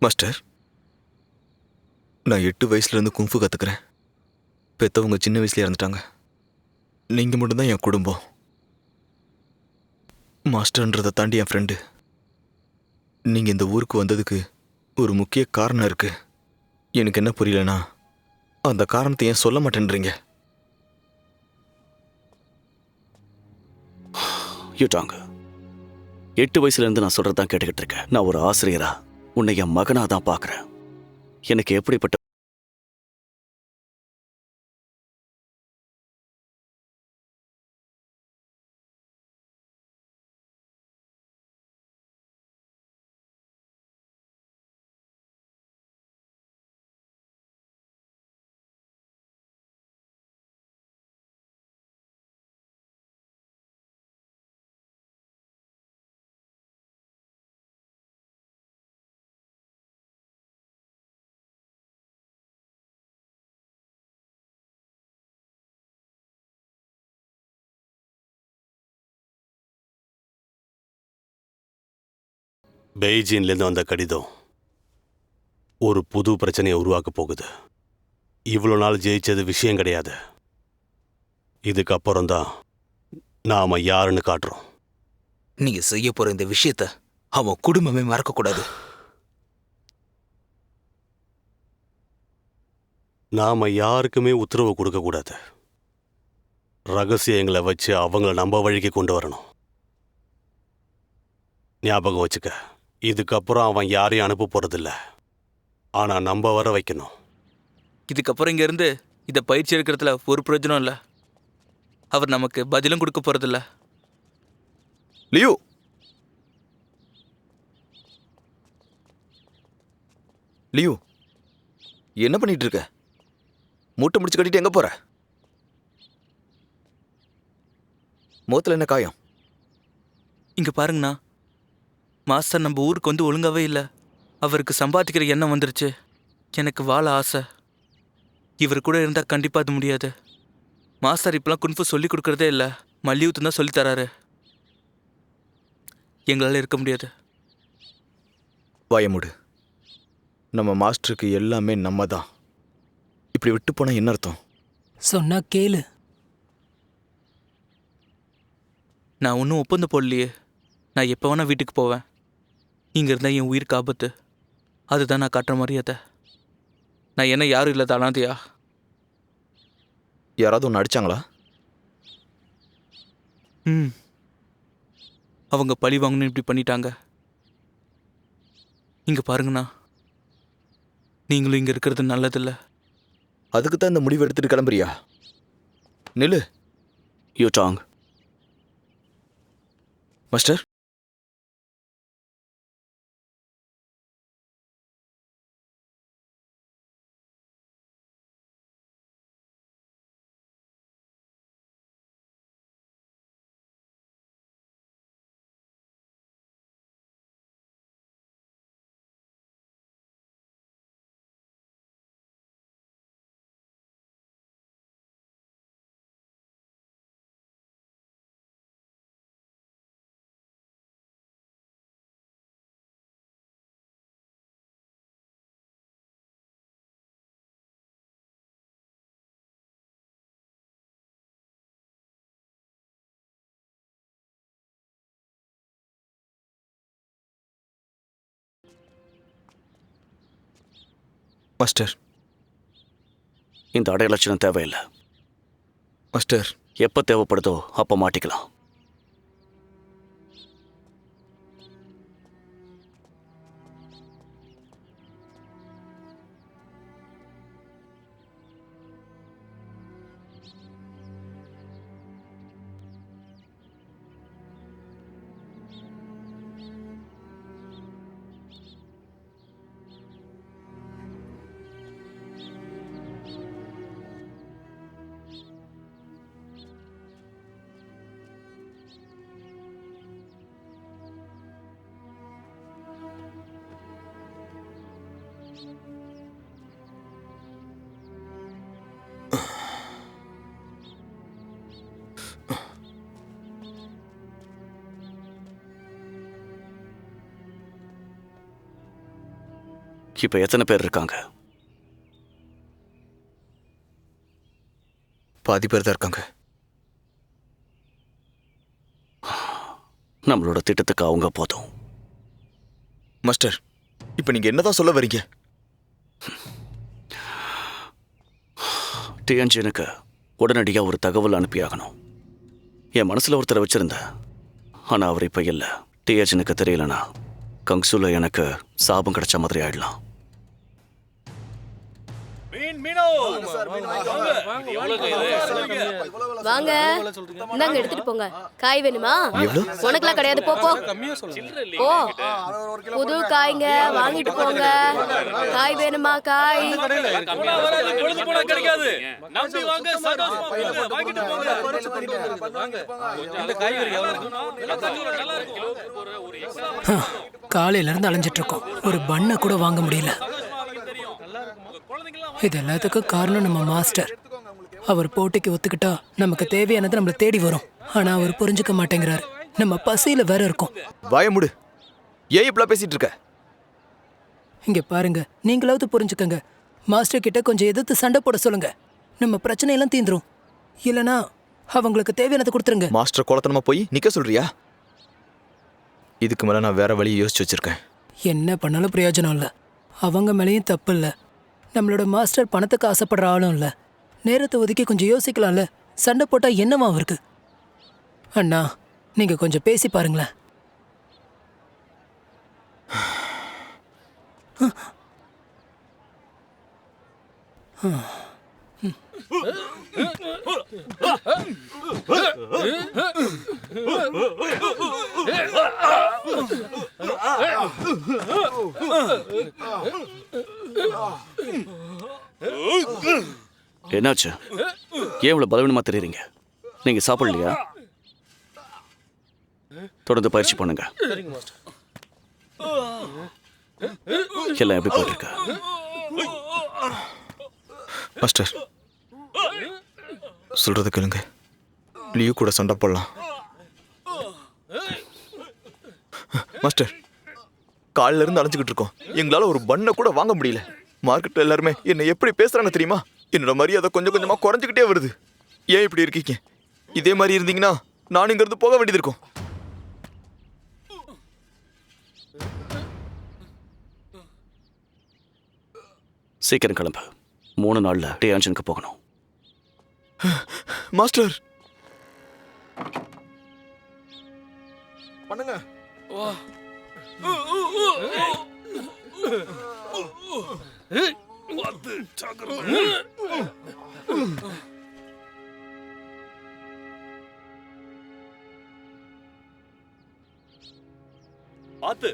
S9: மாஸ்டர், நான் 8 வயசுலேருந்து குங்ஃபு கற்றுக்கிறேன். பெற்றவங்க சின்ன வயசுல இறந்துட்டாங்க. நீங்கள் மட்டும்தான் என் குடும்பம். மாஸ்டர்ன்றதை தாண்டி என் ஃப்ரெண்டு. நீங்கள் இந்த ஊருக்கு வந்ததுக்கு ஒரு முக்கிய காரணம் இருக்கு. எனக்கு என்ன புரியலனா, அந்த காரணத்தை ஏன் சொல்ல மாட்டேன்றீங்க?
S6: யூட்டாங்க, 8 வயசுல இருந்து நான் சொல்றதான் கேட்டுக்கிட்டு இருக்கேன். நான் ஒரு ஆசிரியரா உன்னை என் மகனா தான் பார்க்கிறேன். எனக்கு எப்படிப்பட்ட
S5: பெய்ஜின்லேருந்து வந்த கடிதம் ஒரு புது பிரச்சனையை உருவாக்க போகுது. இவ்வளோ நாள் ஜெயிச்சது விஷயம் கிடையாது. இதுக்கப்புறம் தான் நாம யாருன்னு காட்டுறோம்.
S1: நீங்க செய்ய போற இந்த விஷயத்த அவன் குடும்பமே மறக்க கூடாது.
S5: நாம யாருக்குமே உத்தரவு கொடுக்க கூடாது. ரகசியங்களை வச்சு அவங்கள நம்ம வழிக்கு கொண்டு வரணும். ஞாபகம் வச்சுக்க, இதுக்கப்புறம் அவன் யாரையும் அனுப்ப போறதில்ல. ஆனா நம்ம வர வைக்கணும்.
S4: இதுக்கப்புறம் இங்கேருந்து இதை பயிற்சி எடுக்கிறதுல ஒரு பிரயோஜனம் இல்லை. அவர் நமக்கு பதிலும் கொடுக்க போகிறதில்ல.
S9: லியோ, லியோ, என்ன பண்ணிட்டு இருக்க? மூட்டை முடிச்சு கட்டிட்டு எங்க போற? முகத்துல என்ன காயம்?
S4: இங்கே பாருங்கண்ணா, மாஸ்டர் நம்ம ஊருக்கு வந்து ஒழுங்காவே இல்லை. அவருக்கு சம்பாதிக்கிற எண்ணம் வந்துருச்சு. எனக்கு வாழ ஆசை. இவர் கூட இருந்தால் கண்டிப்பாக அது முடியாது. மாஸ்டர் இப்போலாம் குன்ஃபு சொல்லி கொடுக்குறதே இல்லை, மல்யுத்தம் தான் சொல்லித்தராரு. எங்களால் இருக்க முடியாது.
S9: வாயமுடு. நம்ம மாஸ்டருக்கு எல்லாமே நம்ம தான். இப்படி விட்டு போனா என்ன அர்த்தம்?
S7: சொன்னா கேளு.
S4: நான் ஒன்றும் ஒப்பந்தம் போடலையே. நான் எப்போ வேணால் வீட்டுக்கு போவேன். இங்கே இருந்தால் என் உயிருக்கு ஆபத்து. அதுதான் நான் காட்டுற மரியாதை. நான் என்ன யாரும் இல்லாத அனாதையா?
S9: யாராவது ஒன்று அடிச்சாங்களா?
S4: அவங்க பழி வாங்கணும்னு இப்படி பண்ணிட்டாங்க. இங்கே பாருங்கண்ணா, நீங்களும் இங்கே இருக்கிறது நல்லதில்ல.
S9: அதுக்கு தான் இந்த முடிவு எடுத்துட்டு கிளம்புறியா? நில்லு.
S6: You Tang.
S9: மாஸ்டர், மாஸ்டர்,
S6: இந்த அடையலட்சணம் தேவையில்லை.
S9: மாஸ்டர்,
S6: எப்போ தேவைப்படுதோ அப்போ மாட்டிக்கலாம். இப்போ எத்தனை பேர் இருக்காங்க?
S9: பாதி பேர் தான் இருக்காங்க.
S6: நம்மளோட திட்டத்துக்கு அவங்க போதும்.
S9: மாஸ்டர், இப்போ நீங்க என்னதான் சொல்ல வரீங்க?
S6: டிஎன்ஜினுக்கு உடனடியாக ஒரு தகவல் அனுப்பியாகணும். என் மனசில் ஒருத்தரை வச்சிருந்தேன், ஆனால் அவர் இப்போ இல்லை. டிஎன்ஜினுக்கு தெரியலனா கங்சூல எனக்கு சாபம் கிடைச்ச மாதிரி ஆயிடலாம்.
S8: வாங்க, இந்தாங்க எடுத்துட்டு போங்க. காய் வேணுமா? உனக்குலாம் கிடையாது, போ போ. ஓ, புது காய்ங்க, வாங்கிட்டு போங்க. காய் வேணுமா? காய்
S7: காலையில இருந்து அலைஞ்சிட்டு இருக்கோம். ஒரு பண்ணை கூட வாங்க முடியல. இது எல்லாத்துக்கும் காரணம் நம்ம மாஸ்டர். அவர் போட்டிக்கு ஒத்துக்கிட்டா நமக்கு தேவையானது நம்மளை தேடி வரும். ஆனா அவர் புரிஞ்சுக்க மாட்டேங்கிறாரு. நம்ம பசியில வேற இருக்கோம்.
S9: வாயமுடு. ஏன் இப்படிலாம் பேசிட்டு இருக்க?
S7: இங்க பாருங்க, நீங்களாவது புரிஞ்சுக்கங்க. மாஸ்டர் கிட்ட கொஞ்சம் எதிர்த்து சண்டை போட சொல்லுங்க. நம்ம பிரச்சனையெல்லாம் தீந்துரும். இல்லனா அவங்களுக்கு தேவையானதை கொடுத்துருங்க.
S9: மாஸ்டர் கோலத்தனமா போய் நிக்க சொல்றியா? இதுக்கு மேல நான் வேற வழியை யோசிச்சு வச்சிருக்கேன்.
S7: என்ன பண்ணாலும் பிரயோஜனம் இல்லை. அவங்க மேலேயும் தப்பு இல்லை. நம்மளோட மாஸ்டர் பணத்துக்கு ஆசைப்படுற ஆளும் இல்லை. நேரத்தை ஒதுக்கி கொஞ்சம் யோசிக்கலாம்ல. சண்டை போட்டா என்னவா இருக்கு? அண்ணா, நீங்க கொஞ்சம் பேசி பாருங்களேன்.
S6: என்னாச்சு? ஏன் இவ்வளவு பலவீனமா தெரியுறீங்க? நீங்க சாப்பிடலையா? தொடர்ந்து பயிற்சி பண்ணுங்க. எல்லாம் எப்படி போட்டிருக்க?
S9: மாஸ்டர் சொல்றது கேளுங்க. லியூ கூட சண்டை போடலாம். மாஸ்டர், காலில இருந்து அலைஞ்சுக்கிட்டு இருக்கோம். எங்களால ஒரு பண்ணை கூட வாங்க முடியல. மார்க்கெட்ல எல்லாருமே என்ன எப்படி பேசுறாங்க தெரியுமா? என்னோட மரியாதை கொஞ்சம் கொஞ்சமா குறைஞ்சிக்கிட்டே வருது. ஏன் இப்படி இருக்கீங்க? இதே மாதிரி இருந்தீங்கன்னா நான் இங்க இருந்து போக வேண்டியது இருக்கும்.
S6: சீக்கிரம் கிளம்பு. 3 நாள்ல டியான்ஷனுக்கு போகணும்.
S9: மாஸ்டர்
S11: பண்ணுங்க.
S12: பாத்து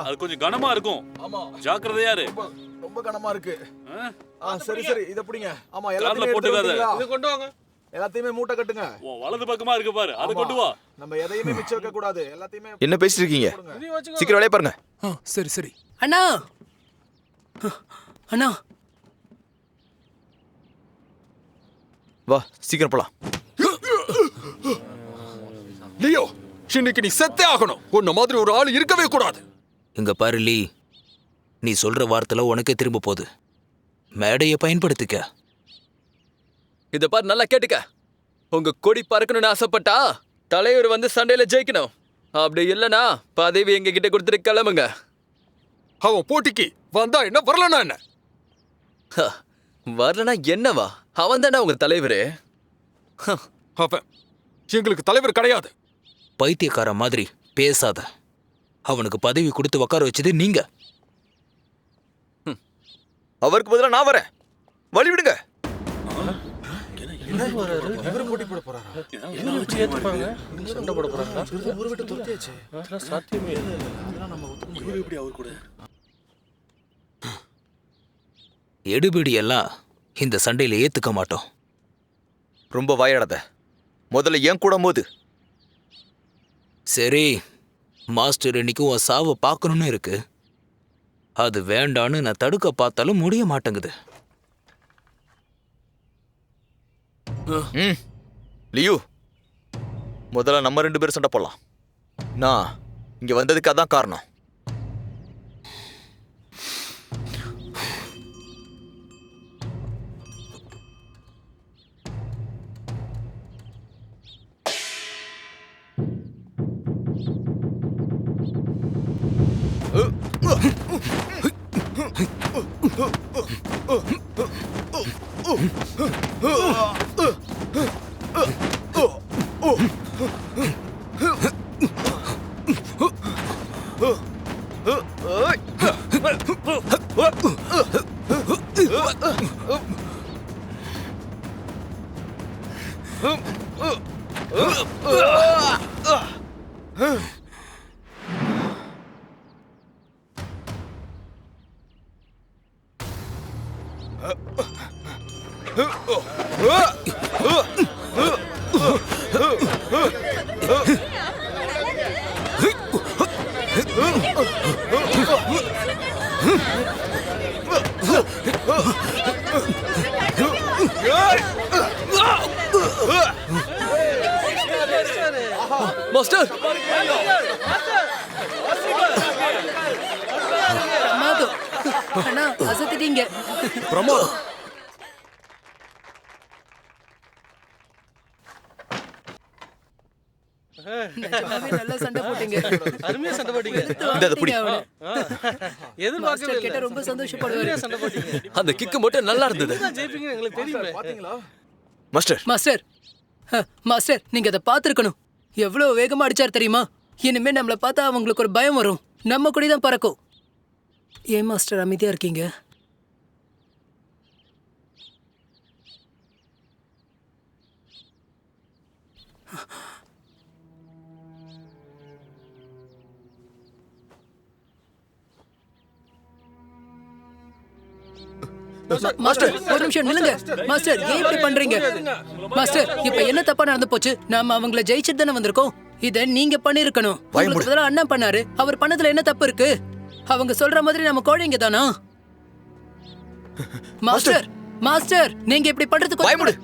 S12: அது கொஞ்சம் கனமா இருக்கும்.
S11: ஆமா,
S12: ஜாக்கிரதையா இரு.
S11: ரொம்ப கனமா இருக்கு. சரி இத பிடிங்க. ஆமா,
S12: கால்ல
S11: எல்லாத்தையும்
S12: போட்டுக்காத.
S11: இது கொண்டு வாங்க. எல்லாத்தையுமே மூட்டை கட்டுங்க.
S12: வலது பக்கமா இருக்கு பாரு, அதை கொண்டு வா.
S11: நம்ம எதையுமே மிச்சம் வைக்க கூடாது. எல்லாத்தையுமே
S9: என்ன பேசிட்டு இருக்கீங்க? சீக்கிரம் வேலையை பாருங்க.
S7: சரி. அண்ணா, அண்ணா,
S9: வா சீக்கிரம் போலாம்.
S3: லியோ, இன்னைக்கு நீ செத்தே ஆகணும். உன்ன மாதிரி ஒரு ஆள் இருக்கவே கூடாது.
S1: இங்க பாரு லீ, நீ சொல்ற வார்த்தைல உனக்கே திரும்ப போகுது. மேடையை பயன்படுத்திக்க.
S10: இத பாரு, நல்லா கேட்டுக்க. உங்க கொடி பறக்கணும்னு ஆசைப்பட்டா தலைவர் வந்து சண்டையில ஜெயிக்கணும். அப்படி இல்லனா பதவி எங்க கிட்ட கொடுத்துட்டு கிளம்புங்க.
S3: அவன் போட்டிக்கு வந்தா என்ன, வரலனா என்ன?
S10: வரலனா என்னவா? அவன் தானே உங்க தலைவரு.
S3: அவன் எங்களுக்கு தலைவர் கிடையாது.
S1: பைத்தியக்கார மாதிரி பேசாத. அவனுக்கு பதவி கொடுத்து உட்கார வச்சது நீங்க.
S9: அவருக்கு பதிலா நான் வரேன். வழி விடுங்க.
S11: இவரு போட்டி போட போறாரா? என்ன வச்சு ஏத்துப்பாங்க? சண்டை போட போறாங்களா? ஊரு விட்டு துரத்தியாச்சு. அதெல்லாம் சாத்தியமே இல்ல. அதெல்லாம் நம்ம ஒத்துக்க எப்படி அவர் கூட?
S1: எடுபிடி எல்லாம் இந்த சண்டையில ஏத்துக்க மாட்டோம்.
S9: ரொம்ப வாயாடாத. முதல்ல ஏன் கூட மோது.
S1: சரி, மாஸ்டர் இன்னைக்கு உன் சாவை பார்க்கணும்னு இருக்கு. அது வேண்டான்னு நான் தடுக்க பார்த்தாலும் முடிய மாட்டேங்குது.
S9: லியூ, முதல்ல நம்ம 2 பேரும் சண்டை போடலாம். நான் இங்க வந்ததுக்கு அதான் காரணம்.
S10: மாஸ்டர்,
S7: அண்ணா அசத்திட்டீங்க.
S3: பிரமோத்
S7: நிஜமாவே நல்லா சண்டை போட்டீங்க.
S11: அருமையா சண்டை போட்டீங்க.
S9: இதை பிடி.
S11: எதிர்பார்க்கவே
S7: மாஸ்டர் கேட்டா ரொம்ப சந்தோஷப்படுவாரு.
S11: சண்டை போட்டீங்க.
S10: அந்த கிக்கு மட்டும் நல்லா இருந்தது.
S11: நீங்க தான் ஜெயிப்பீங்கன்னு எங்களுக்கு தெரியுமே.
S9: மாஸ்டர்
S7: மாஸ்டர் மாஸ்டர் நீங்க அதை பார்த்துருக்கணும். எவ்வளவு வேகமா அடிச்சார் தெரியுமா? இனிமே நம்மள பார்த்தா அவங்களுக்கு ஒரு பயம் வரும். நம்ம கூட தான் பறக்கும். ஏன் மாஸ்டர் அமைதியா இருக்கீங்க? மாஸ்டர் ஒரு நிமிஷம் நில்லுங்க. மாஸ்டர் ஏன் இப்படி பண்றீங்க? மாஸ்டர் இப்ப என்ன தப்பா நடந்து போச்சு? நாம அவங்கள ஜெயிச்சுட்டு தானே வந்திருக்கோம். இத நீங்க பண்ணிருக்கணும். உங்களுக்கு பதிலா அண்ணா பண்ணாரு. அவர் பண்ணதுல என்ன தப்பு இருக்கு? அவங்க சொல்ற மாதிரி நம்ம கோழைங்க தானா? மாஸ்டர் மாஸ்டர் நீங்க இப்படி பண்றதுக்கு
S9: பயமுடு.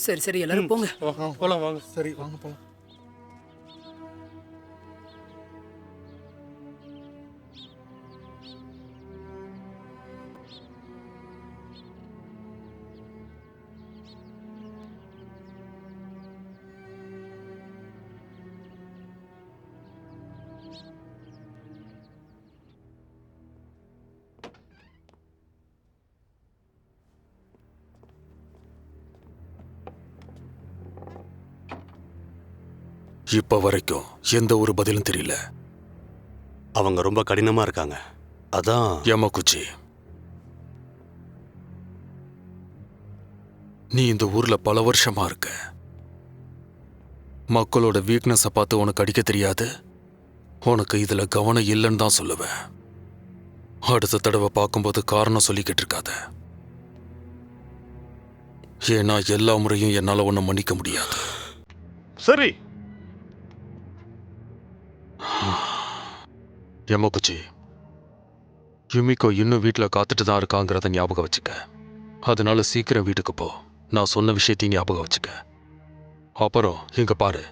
S7: சரி சரி எல்லாரும் போங்க.
S11: போலாம் வாங்க. சரி வாங்க போலாம்.
S3: இப்ப வரைக்கும் எந்த ஒரு பதிலும் தெரியல.
S5: அவங்க ரொம்ப கடினமா இருக்காங்க. அதான்
S3: யமகுச்சி, நீ இந்த ஊர்ல பல வருஷமா இருக்க. மக்களோட வீக்னஸை பார்த்து உனக்கு அடிக்க தெரியாது. உனக்கு இதுல கவனம் இல்லைன்னு தான் சொல்லுவேன். அடுத்த தடவை பார்க்கும்போது காரணம் சொல்லிக்கிட்டு இருக்காத. ஏன்னா எல்லா முறையும் என்னால ஒன்னும் மன்னிக்க முடியாது.
S5: சரி.
S3: யமகுச்சி, யுமிகோ இன்னும் வீட்டில் காத்துட்டு தான் இருக்காங்கிறத ஞாபகம் வச்சுக்க. அதனால சீக்கிரம் வீட்டுக்கு போ. நான் சொன்ன விஷயத்தையும் ஞாபகம் வச்சுக்க. அப்புறம் இங்க பாரு,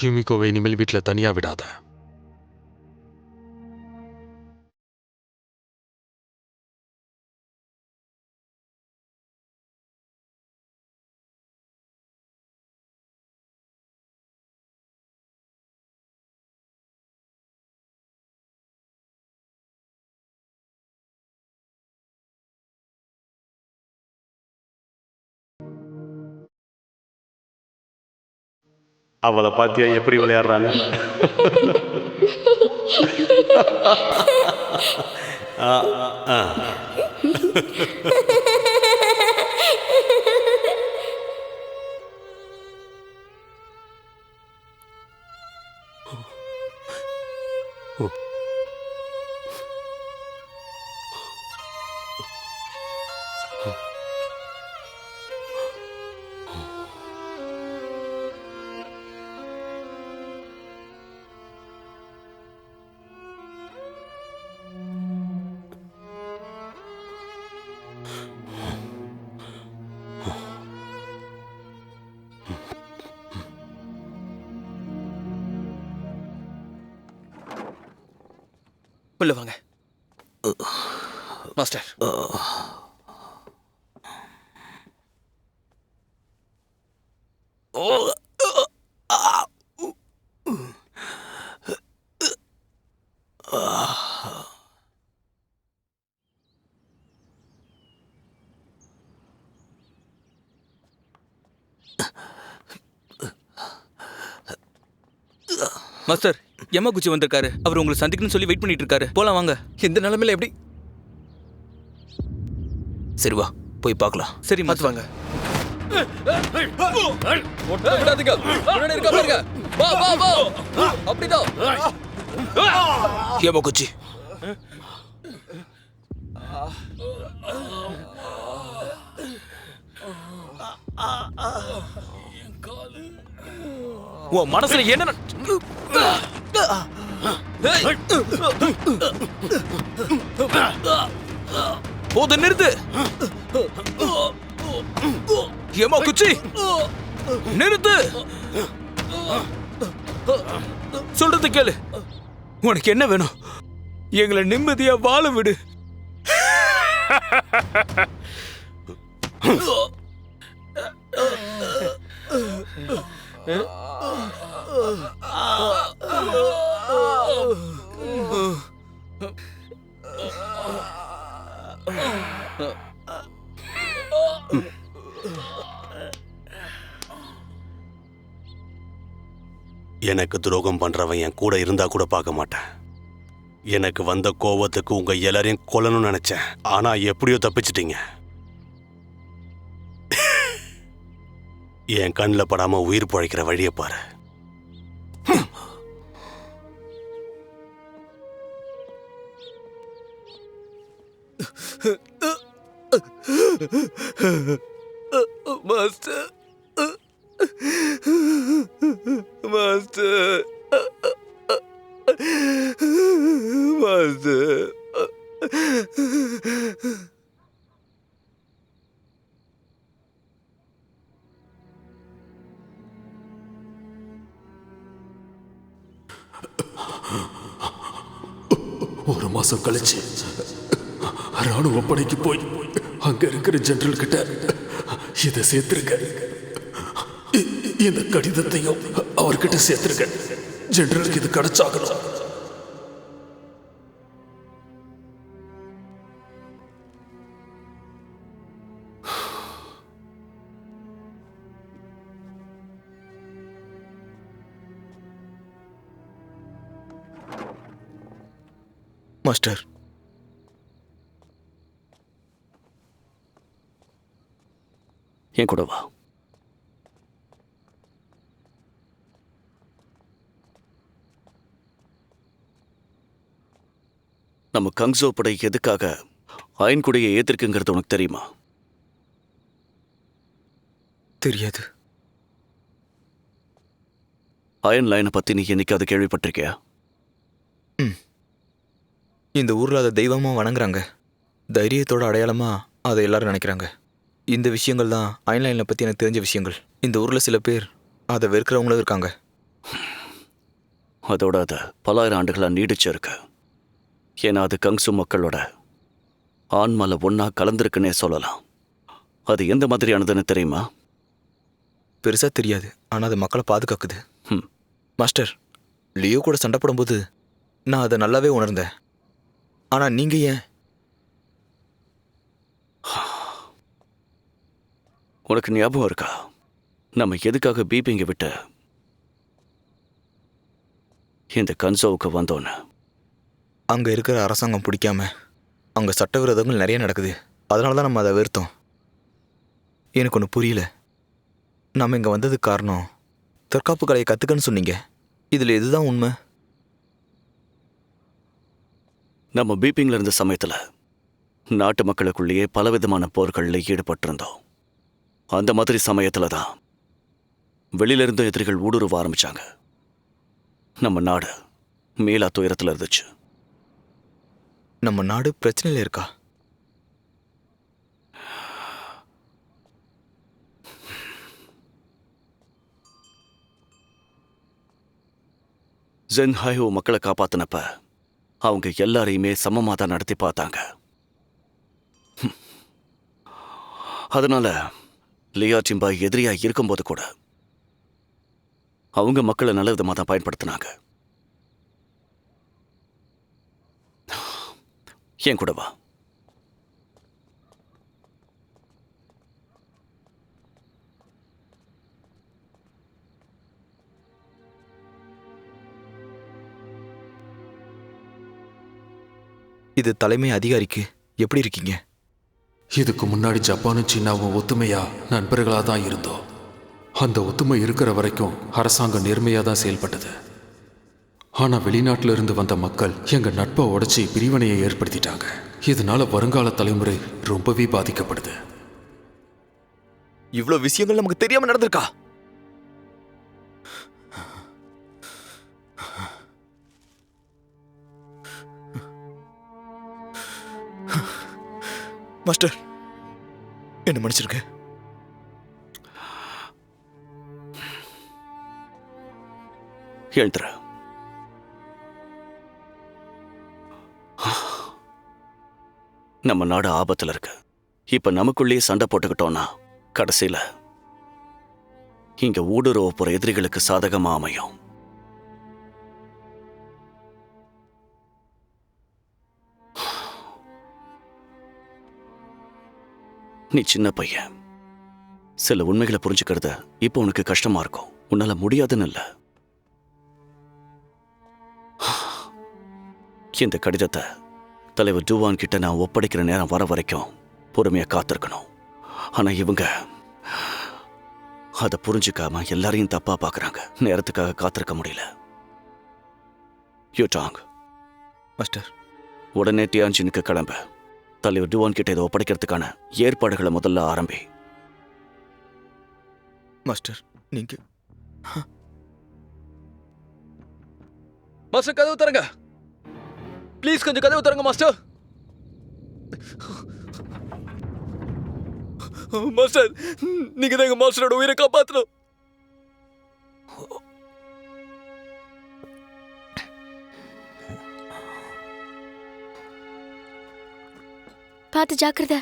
S3: யுமிகோவை இனிமேல் வீட்டில் தனியா விடாத.
S5: அவளை பாத்தியா எப்படி விளையாடுறாங்க?
S10: உள்ள வாங்க மாஸ்டர்.
S4: மாஸ்டர் யமகுச்சி வந்திருக்காரு. அவர் உங்களை சந்திக்கணும்னு சொல்லி வெயிட் பண்ணிட்டு இருக்காரு. போலாம் வாங்க.
S10: இந்த நிலைமையில எப்படி?
S1: சரி வா போய் பார்க்கலாம்.
S4: சரி
S10: பார்த்து வாங்க. விடாதீங்க. முன்னாடி இருக்க பாருங்க. வா வா வா. அப்படிதான்.
S1: யமகுச்சி, உன் மனசுல என்ன போது நிறுத்து. ஏமா குச்சி நிறுத்து. சொல்றது கேளு. உனக்கு என்ன வேணும்? எங்களை நிம்மதியா வாழ விடு.
S5: எனக்கு துரோகம் பண்றவன் என் கூட இருந்தா கூட பார்க்க மாட்டேன். எனக்கு வந்த கோவத்துக்கு உங்க எல்லாரையும் கொல்லணும்னு நினைச்சேன். ஆனா எப்படியோ தப்பிச்சிட்டீங்க. என் கண்ணில் படாம உயிர் பிழைக்கிற வழியை பாரு.
S9: Master, master, master.
S3: ஒரு மாசம் கழிச்சு ராணுவ படைக்கு போய் அங்க இருக்கிற ஜெனரல் கிட்ட இதை சேர்த்துருங்க. இந்த கடிதத்தையும் அவர்கிட்ட சேர்த்துருங்க. ஜெனரலுக்கு இது கிடைச்சாகணும்.
S9: மாஸ்டர்,
S6: என் கூட வா. நம்ம கங்ஸோ படை எதுக்காக அயன் கொடியை ஏத்திருக்குங்கிறது உனக்கு தெரியுமா?
S9: தெரியாது.
S6: அயன் லைனை பத்தி நீ என்னைக்காவது கேள்விப்பட்டிருக்கியா?
S9: இந்த ஊர்ல அதை தெய்வமா வணங்குறாங்க. தைரியத்தோட அடையாளமா அதை எல்லாரும் நினைக்கிறாங்க. இந்த விஷயங்கள் தான் அயன்லைனை பத்தி எனக்கு தெரிஞ்ச விஷயங்கள். இந்த ஊர்ல சில பேர் அதை வெறுக்கிறவங்களும் இருக்காங்க.
S6: அதோட அது பலாயிரம் ஆண்டுகளா நீடிச்சு இருக்கு. ஏன்னா அது கங்ஸு மக்களோட ஆன்மால ஒன்னா கலந்துருக்குன்னே சொல்லலாம். அது எந்த மாதிரியானதுன்னு தெரியுமா?
S9: பெருசா தெரியாது, ஆனா அது மக்களை பாதுகாக்குது. மாஸ்டர், லியோ கூட சண்டை போடும்போது நான் அதை நல்லாவே உணர்ந்தேன். ஆனா நீங்க ஏன்?
S6: உனக்கு ஞாபகம் இருக்கா நம்ம எதுக்காக பீப்பிங்க விட்டு இந்த கன்சோவுக்கு வந்தோன்னு?
S9: அங்க இருக்கிற அரசாங்கம் பிடிக்காம அங்க சட்டவிரோதங்கள் நிறைய நடக்குது. அதனாலதான் நம்ம அதை வெறுத்தோம். எனக்கு ஒன்று புரியல. நம்ம இங்க வந்ததுக்கு காரணம் தற்காப்பு கலையை கத்துக்கன்னு சொன்னீங்க. இதுல எதுதான் உண்மை?
S6: நம்ம பீப்பிங்ல இருந்த சமயத்துல நாட்டு மக்களுக்குள்ளேயே பலவிதமான போர்களில் ஈடுபட்டிருந்தோம். அந்த மாதிரி சமயத்துல தான் வெளியில இருந்த எதிரிகள் ஊடுருவ ஆரம்பிச்சாங்க. நம்ம நாடு மேலா துயரத்துல இருந்துச்சு.
S9: நம்ம நாடு பிரச்சனையில இருக்கா?
S6: ஜென்ஹாயோ மக்களை காப்பாத்தினப்ப அவங்க எல்லாரையுமே சமமாக தான் நடத்தி பார்த்தாங்க. அதனால லியா சிம்பா எதிரியா இருக்கும்போது கூட அவங்க மக்களை நல்ல விதமாக தான் பயன்படுத்தினாங்க. என் கூட வா.
S9: இது தலைமை அதிகாரிக்கு எப்படி இருக்கீங்க?
S3: இதுக்கு முன்னாடி ஜப்பானும் சீனாவும் ஒத்துமையா நண்பர்களாக தான் இருந்தோம். அந்த ஒத்துமை இருக்கிற வரைக்கும் அரசாங்கம் நேர்மையாக தான் செயல்பட்டது. ஆனால் வெளிநாட்டில இருந்து வந்த மக்கள் எங்கள் நட்பை உடைச்சி பிரிவினையை ஏற்படுத்திட்டாங்க. இதனால வருங்கால தலைமுறை ரொம்பவே பாதிக்கப்படுது.
S9: இவ்வளோ விஷயங்கள் நமக்கு தெரியாம நடந்திருக்கா? மாஸ்டர், என்ன மன்னிச்சிருக்க.
S6: எழுந்துரு. நம்ம நாடு ஆபத்துல இருக்கு. இப்ப நமக்குள்ளேயே சண்டை போட்டுக்கிட்டோம்னா கடைசியில இங்க ஊடுருவ போற எதிரிகளுக்கு சாதகமா அமையும். நீ சின்ன பையன், சில உண்மைகளை புரிஞ்சுக்கிறது இப்ப உனக்கு கஷ்டமா இருக்கும். உன்னால முடியாதுன்னு இல்ல. இந்த கடிதத்தை தலைவர் டூவான் கிட்ட நான் ஒப்படைக்கிற நேரம் வர வரைக்கும் பொறுமையா காத்திருக்கணும். ஆனா இவங்க அதை புரிஞ்சுக்காம எல்லாரையும் தப்பா பாக்குறாங்க. நேரத்துக்காக காத்திருக்க முடியல. Yu Tang
S9: master.
S6: உடனே டியான்ஜினுக்கு கிளம்ப. தலைவர் டூவான் கிட்ட இதை ஒப்படைக்கிறதுக்கான ஏற்பாடுகளை முதல்ல ஆரம்பி.
S9: மாஸ்டர் நீங்க
S10: மாஸ்டர் கதவு தரங்க. ப்ளீஸ் கொஞ்சம் கதவு தரங்க மாஸ்டர். மாஸ்டர் நீங்க தான் எங்க மாஸ்டரோட உயிரை காப்பாற்றணும்.
S8: பார்த்து ஜாக்கிரதை.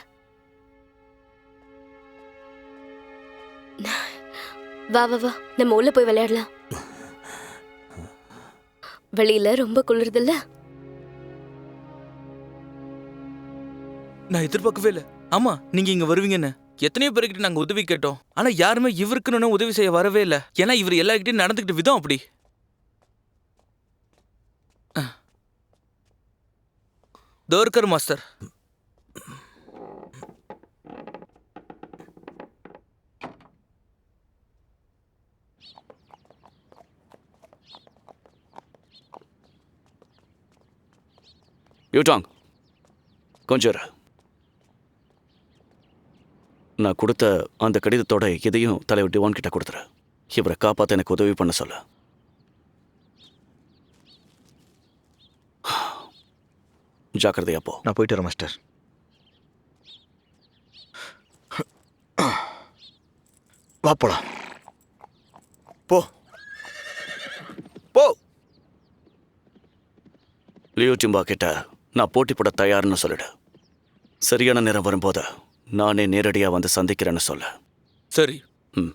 S8: வா வா வா, நம்ம உள்ள போய் விளையாடலாம். வெளியில ரொம்ப குளிருதுல்ல.
S4: நான் எதிர்பார்க்கவே இல்லை. ஆமா, நீங்க இங்க வருவீங்கன்னு எத்தனையோ பேருக்கிட்ட நாங்க உதவி கேட்டோம். ஆனா யாருமே இவருக்குன்னு உதவி செய்ய வரவே இல்லை. ஏன்னா இவர் எல்லார்கிட்டையும் நடந்துக்கிட்ட விதம் அப்படி. தோர்கர் மாஸ்டர்.
S6: யூடாங் கொஞ்சம் இரு. நான் கொடுத்த அந்த கடிதத்தோட இதையும் தலைவர் டிவான் கிட்ட கொடுத்துரு. இவரை காப்பாற்ற எனக்கு உதவி பண்ண சொல்ல. ஜாக்கிரதையா போ.
S9: நான் போயிட்டு வரேன் மாஸ்டர். வா போலாம். போ போ.
S6: லியோ டிம்பா கிட்ட நான் போட்டி போட தயார்னு சொல்லிடு. சரியான நேரம் வரும்போது நானே நேரடியா வந்து சந்திக்கிறேன்னு சொல்ல.
S4: சரி.
S6: ம்.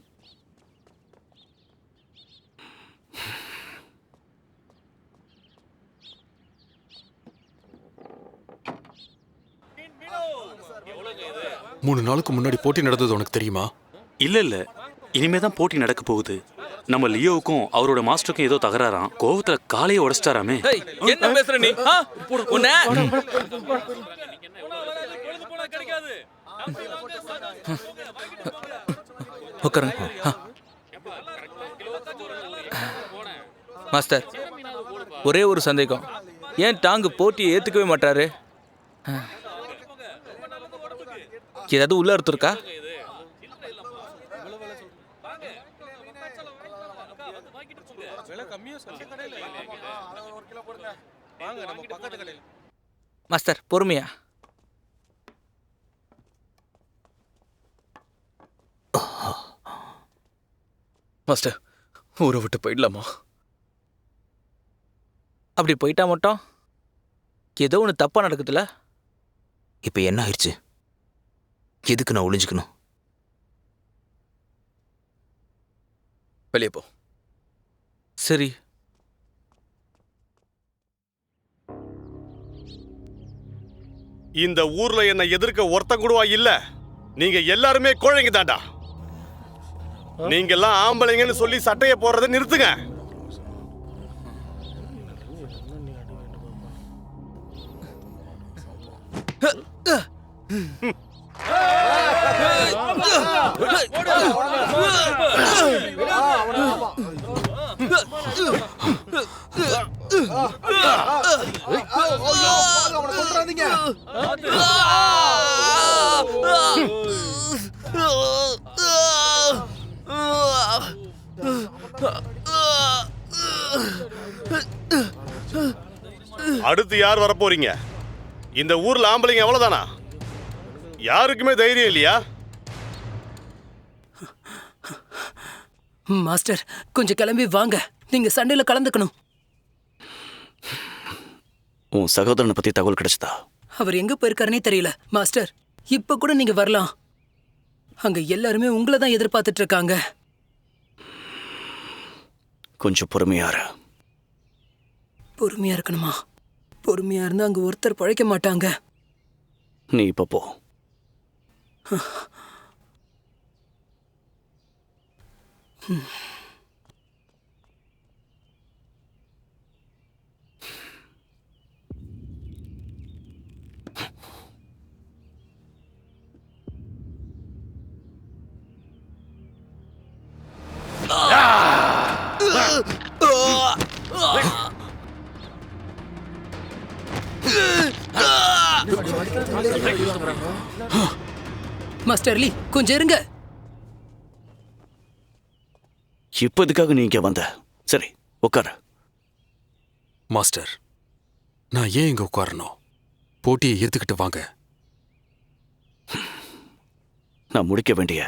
S3: மூணு நாளுக்கு முன்னாடி போட்டி நடந்தது உனக்கு தெரியுமா?
S12: இல்ல இனிமே தான் போட்டி நடக்க போகுது. நம்ம லியோவுக்கும் அவரோட மாஸ்டருக்கும் ஏதோ தகராறாம். கோவத்துல காலையை உடைச்சிட்டாராமே.
S4: என்ன பேசுற நீ? உன்னை உட்காருங்க. மாஸ்டர், ஒரே ஒரு சந்தேகம். ஏன் டாங்கு போட்டியை ஏத்துக்கவே மாட்டாரு? ஏதாவது உள்ள அர்த்தம் இருக்கா? மாஸ்டர் பொறுமையா.
S10: மாஸ்டர் ஊரை விட்டு போயிடலாமா?
S4: அப்படி போயிட்டா மட்டும் ஏதோ ஒன்று தப்பா நடக்குதுல்ல.
S1: இப்போ என்ன ஆயிடுச்சு? எதுக்கு நான் ஒளிஞ்சுக்கணும்?
S10: வெளியே போ.
S4: சரி.
S5: இந்த ஊர்ல என்ன எதிர்க்க ஒருத்த கூடவா இல்ல. நீங்க எல்லாருமே கோழைங்க தாண்டா. நீங்க எல்லாம் ஆம்பளைங்கன்னு சொல்லி சட்டையை போடுறதை நிறுத்துங்க. அடுத்து யார் வர போறீங்க? இந்த ஊர்ல ஆம்பளைங்க எவ்வளவுதானா? யாருக்குமே தைரியம் இல்லையா?
S7: மாஸ்டர் கொஞ்சம் கிளம்பி வாங்க. நீங்க சண்டையில கலந்துக்கணும்.
S6: உன் சகோதரனை பத்தி தகவல் கிடைச்சதா?
S7: அவர் எங்க போயிருக்காருனே தெரியல மாஸ்டர். இப்ப கூட நீங்க வரலாம். அங்க எல்லாருமே உங்களை தான் எதிர்பார்த்துட்டு இருக்காங்க.
S6: கொஞ்சம் பொறுமையா இரு.
S7: பொறுமையா இருக்கணுமா? பொறுமையா இருந்தா அங்க ஒருத்தர் பழைக்க மாட்டாங்க.
S6: நீ இப்ப போ.
S7: மாஸ்டர் லீ, கொஞ்சம் இருங்க.
S6: இப்ப இதுக்காக நீ இங்க வந்த? சரி, உட்கார.
S3: மாஸ்டர், நான் ஏன் இங்க உட்காரணும்? போட்டியை ஏத்துக்கிட்டு வாங்க.
S6: நான் முடிக்க வேண்டிய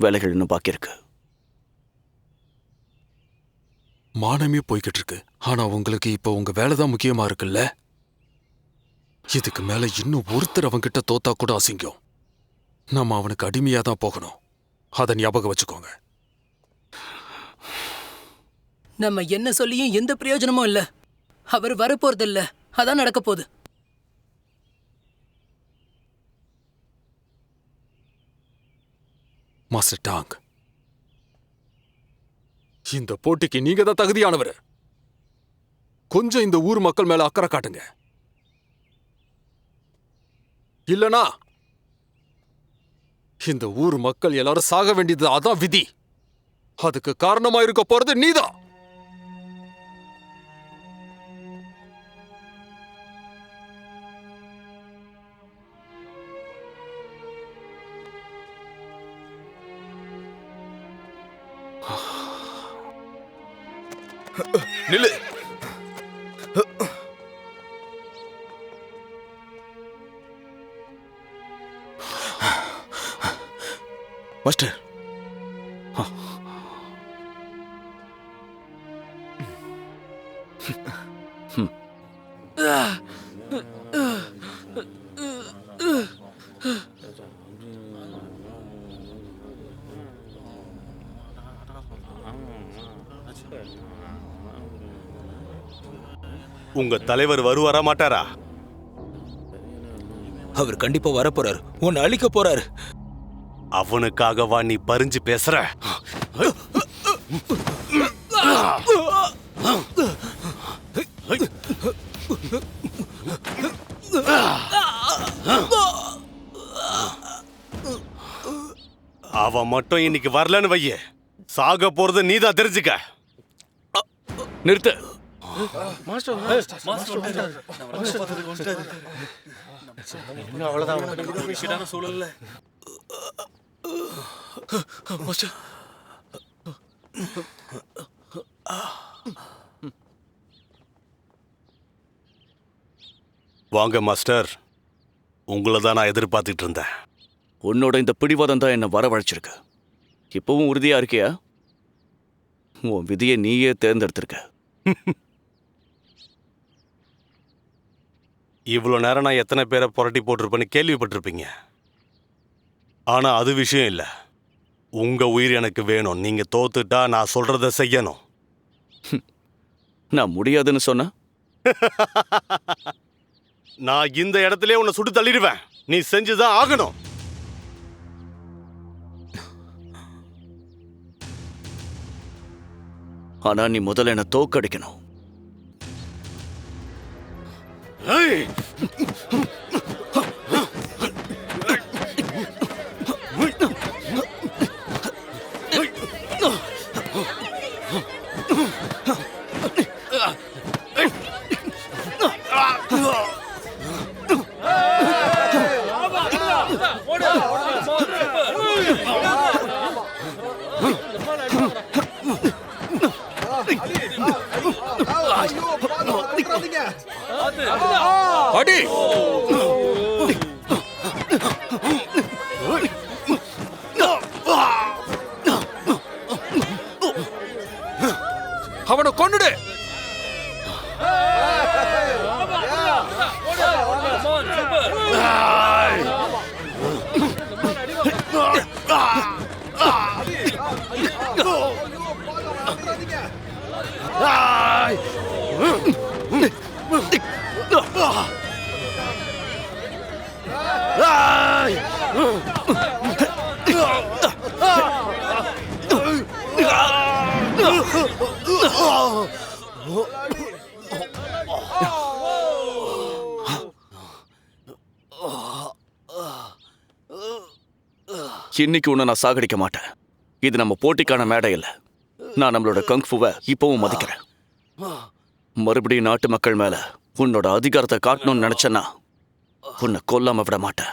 S6: வேலைகள் இன்னும் பாக்கி இருக்கு.
S3: மானமே போய்கிட்டு இருக்கு. ஆனா உங்களுக்கு இப்ப உங்க வேலைதான் முக்கியமா இருக்குல்ல? இதுக்கு மேல இன்னும் ஒருத்தர் அவங்கிட்ட தோத்தா கூட அசிங்கம். நம்ம அவனுக்கு அடிமையா தான் போகணும். அதை ஞாபகம் வச்சுக்கோங்க.
S7: நம்ம என்ன சொல்லியும் எந்த பிரயோஜனமும் இல்ல. அவர் வரப்போறது இல்ல. அதான் நடக்க போகுது.
S3: மாஸ்டர் டாங், இந்த போட்டிக்கு நீங்க தான் தகுதியானவர். கொஞ்சம் இந்த ஊர் மக்கள் மேல அக்கறை காட்டுங்க. இல்லனா இந்த ஊர் மக்கள் எல்லாரும் சாக வேண்டியது. அதான் விதி. அதுக்கு காரணமா இருக்க போறது நீதான்.
S9: நில்லு. மாஸ்டர்,
S5: உங்க தலைவர் வருவாரா மாட்டாரா?
S1: அவர் கண்டிப்பா வரப்போறாரு. உன்னை அழிக்க போறாரு.
S5: அவனுக்காகவா நீ பறிஞ்சு பேசுற? அவன் மட்டும் இன்னைக்கு வரலன்னு வைய, சாக போறது நீதான் தெரிஞ்சுக்க.
S6: நிறுத்த.
S5: வாங்க மாஸ்டர், உங்களை தான் நான் எதிர்பார்த்துட்டு இருந்தேன்.
S6: உன்னோட இந்த பிடிவாதம் தான் என்ன வரவழைச்சிருக்கு. இப்பவும் உறுதியா இருக்கியா? உன் விதியை நீயே தேர்ந்தெடுத்திருக்க.
S5: இவ்வளோ நேரம் நான் எத்தனை பேரை புரட்டி போட்டிருப்பேன்னு கேள்விப்பட்டிருப்பீங்க. ஆனா அது விஷயம் இல்லை. உங்க உயிர் எனக்கு வேணும். நீங்க தோத்துட்டா நான் சொல்றத செய்யணும்.
S6: நான் முடியாதுன்னு சொன்ன
S5: நான் இந்த இடத்துல உன்னை சுட்டு தள்ளிடுவேன். நீ செஞ்சுதான் ஆகணும்.
S6: ஆனா நீ முதல்ல என்ன தோக்கடிக்கணும்.
S3: அடி. அவனை கொன்னுடு.
S6: இன்னைக்கு உன்னை நான் சாகடிக்க மாட்டேன். இது நம்ம போட்டிக்கான மேடை இல்லை. நான் நம்மளோட கங்ஃபுவை இப்பவும் மதிக்கிறேன். மறுபடியும் நாட்டு மக்கள் மேல உன்னோட அதிகாரத்தை காட்டணும்னு நினைச்சேன்னா உன்னை கொல்லாம விட மாட்டேன்.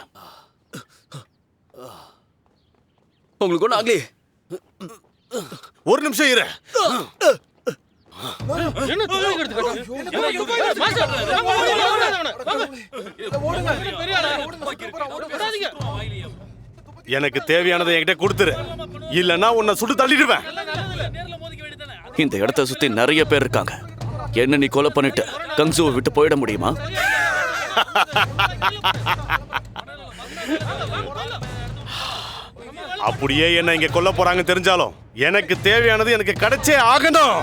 S10: உங்களுக்கு ஒன்றும் ஆகலையே.
S5: ஒரு நிமிஷம் இரு. எனக்கு தேவையானதை என்கிட்ட கொடுத்துரு, இல்லைன்னா உன்னை சுட்டு தள்ளிடுவேன்.
S6: இந்த இடத்த சுத்தி நிறைய பேர் இருக்காங்க. என்ன நீ கொலை பண்ணிட்டு கங்ஸுவை விட்டு போயிட முடியுமா?
S5: அப்படியே என்ன இங்க கொல்ல போறாங்க தெரிஞ்சாலும் எனக்கு தேவையானது எனக்கு கிடைச்சே ஆகணும்.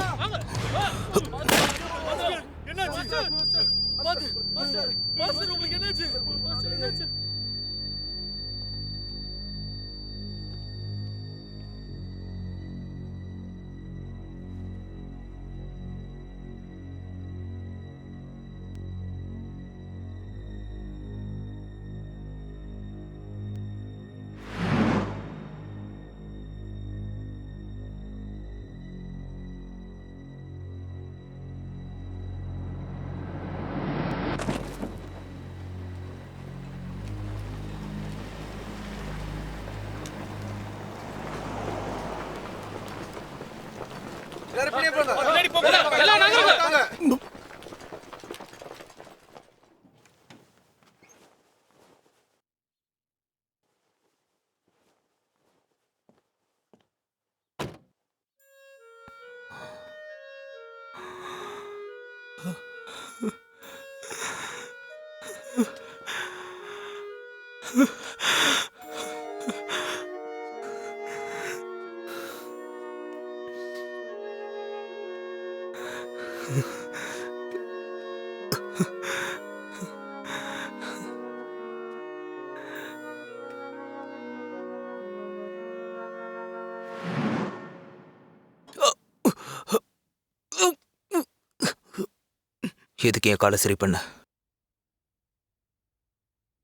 S1: எதுக்கு என் காலை சரி பண்ண?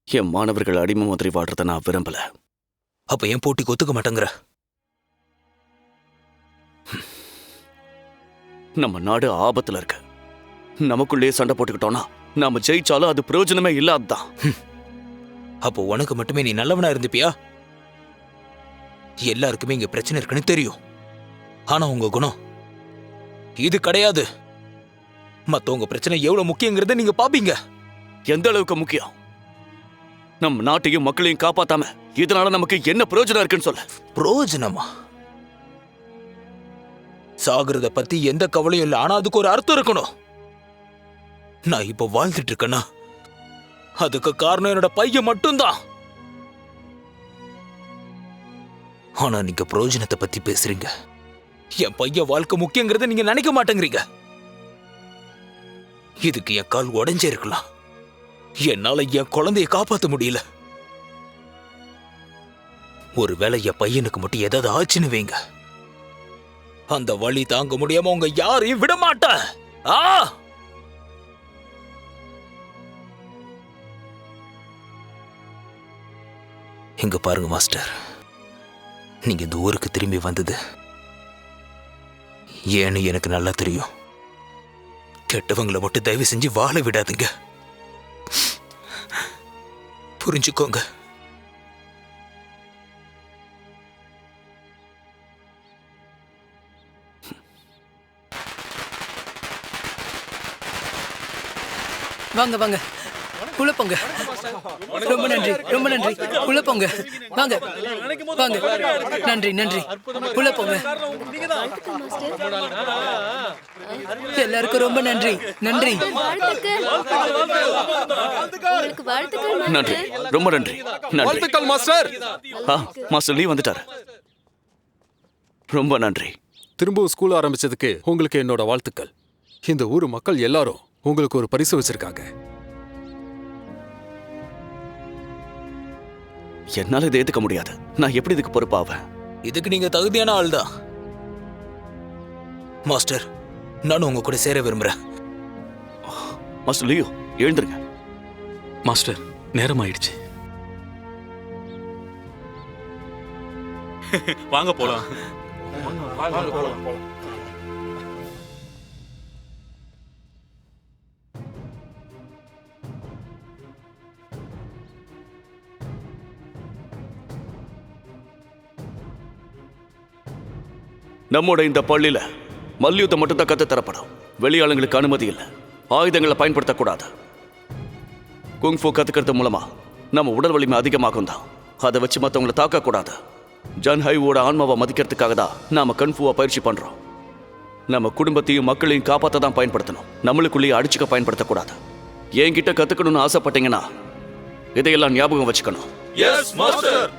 S6: என் மாணவர்கள் அடிமை மாதிரி வாடுறத நான் விரும்பல.
S1: அப்ப என் போட்டிக்கு ஒத்துக்க மாட்டேங்கிற?
S6: நம்ம நாடு ஆபத்துல இருக்கு. நமக்குள்ளேயே சண்டை போட்டுக்கிட்டோம்னா நாம ஜெயிச்சாலும் அது பிரயோஜனமே இல்லாததான்.
S1: அப்போ உனக்கு மட்டுமே நீ நல்லவனா இருந்துப்பியா? எல்லாருக்குமே இங்க பிரச்சனை இருக்குன்னு தெரியும். ஆனா உங்க குணம் இது கிடையாது. மத்தவங்க பிரச்சனை எவ்வளவு முக்கியங்கிறத நீங்க பாப்பீங்க.
S6: எந்த அளவுக்கு முக்கியம்? நம் நாட்டையும் மக்களையும் காப்பாத்தாம இதனால நமக்கு என்ன பிரயோஜனம் இருக்குன்னு சொல்ல.
S1: பிரயோஜனமா? சாகிறத பத்தி எந்த கவலையும் இல்லை. ஆனா அதுக்கு ஒரு அர்த்தம் இருக்கணும். நான் இப்ப வாழ்ந்துட்டு இருக்கேன்னா அதுக்கு காரணம் என்னோட பையன் மட்டும்தான். ஆனா நீங்க பிரயோஜனத்தை பத்தி பேசுறீங்க. என் பையன் வாழ்க்கை முக்கியங்கிறத நீங்க நினைக்க மாட்டேங்கிறீங்க. இதுக்கு என் கால் உடைஞ்சே இருக்கலாம். என்னால என் குழந்தைய காப்பாற்ற முடியல. ஒருவேளை என் பையனுக்கு மட்டும் ஏதாவது ஆச்சுன்னு வைங்க, அந்த வலி தாங்க முடியாம உங்க யாரையும் விட மாட்டேன். இங்க பாருங்க மாஸ்டர், நீங்க இந்த ஊருக்கு திரும்பி வந்தது ஏன்னு எனக்கு நல்லா தெரியும். கெட்டவங்களை மட்டும் தயவு செஞ்சு வாழ விடாதுங்க. புரிஞ்சுக்கோங்க.
S7: வாங்க வாங்க. உள்ள போங்க. ரொம்ப நன்றி, ரொம்ப நன்றி. உள்ள போங்க. வாங்க வாங்க. நன்றி நன்றி. உள்ள போங்க. எல்லாருக்கும் ரொம்ப நன்றி. நன்றி.
S8: உங்களுக்கு வாழ்த்துக்கள்
S6: நன்றி,
S8: மாஸ்டர்.
S6: ரொம்ப நன்றி. நன்றி.
S3: வாழ்த்துக்கள் மாஸ்டர்.
S6: மாஸ்டர் லீ வந்துட்டாரு. ரொம்ப நன்றி.
S3: திரும்பவும் ஸ்கூல் ஆரம்பிச்சதுக்கு உங்களுக்கு என்னோட வாழ்த்துக்கள். இந்த ஊர் மக்கள் எல்லாரும் உங்களுக்கு ஒரு பரிசு வச்சிருக்காங்க.
S6: என்னால இதை ஏத்துக்க முடியாது. நான் எப்படி இதுக்கு பொறுப்பாவேன்?
S1: இதுக்கு நீங்க தகுதியான ஆள் தான் மாஸ்டர். நானும் உங்க கூட சேர விரும்புறேன்.
S6: மாஸ்டர் லியோ, எழுந்துருங்க.
S12: மாஸ்டர், நேரம் ஆயிடுச்சு. வாங்க போலாம்.
S6: நம்மோட இந்த பள்ளியில மல்யுத்தம் மட்டும் தான் கத்து தரப்படும். வெளியாளுங்களுக்கு அனுமதி இல்லை. ஆயுதங்களை பயன்படுத்தக்கூடாது. குங்ஃபு கத்துக்கிறது மூலமா நம்ம உடல் வலிமை அதிகமாகும் தான். அதை வச்சு மற்றவங்களை தாக்கக்கூடாது. ஜன்ஹைவோட ஆன்மாவை மதிக்கிறதுக்காக தான் நாம கன்ஃபுவா பயிற்சி பண்றோம். நம்ம குடும்பத்தையும் மக்களையும் காப்பாற்ற தான் பயன்படுத்தணும். நம்மளுக்குள்ளேயே அடிச்சுக்க பயன்படுத்தக்கூடாது. என்கிட்ட கத்துக்கணும்னு ஆசைப்பட்டீங்கன்னா இதையெல்லாம் ஞாபகம் வச்சுக்கணும்.
S11: Yes master.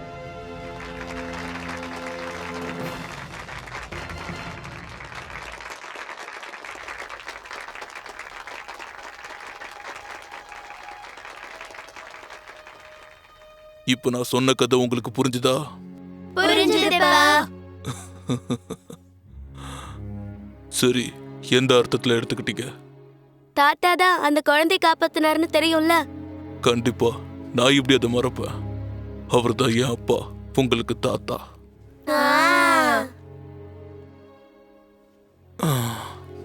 S13: இப்போ நான் சொன்ன கதை உங்களுக்கு புரிஞ்சுதா?
S8: புரிஞ்சுதுப்பா.
S13: சரி, எந்த அர்த்தத்துல எடுத்துக்கிட்டீங்க?
S8: தாத்தா தான் அந்த குழந்தை காப்பாத்தினாருன்னு தெரியும்ல.
S13: கண்டிப்பா நான் இப்படி அதை மறப்பேன். அவர் தான் என் அப்பா, உங்களுக்கு தாத்தா.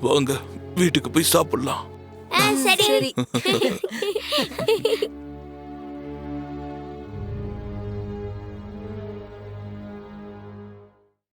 S13: வாங்க வீட்டுக்கு போய் சாப்பிடலாம்.
S8: சரி.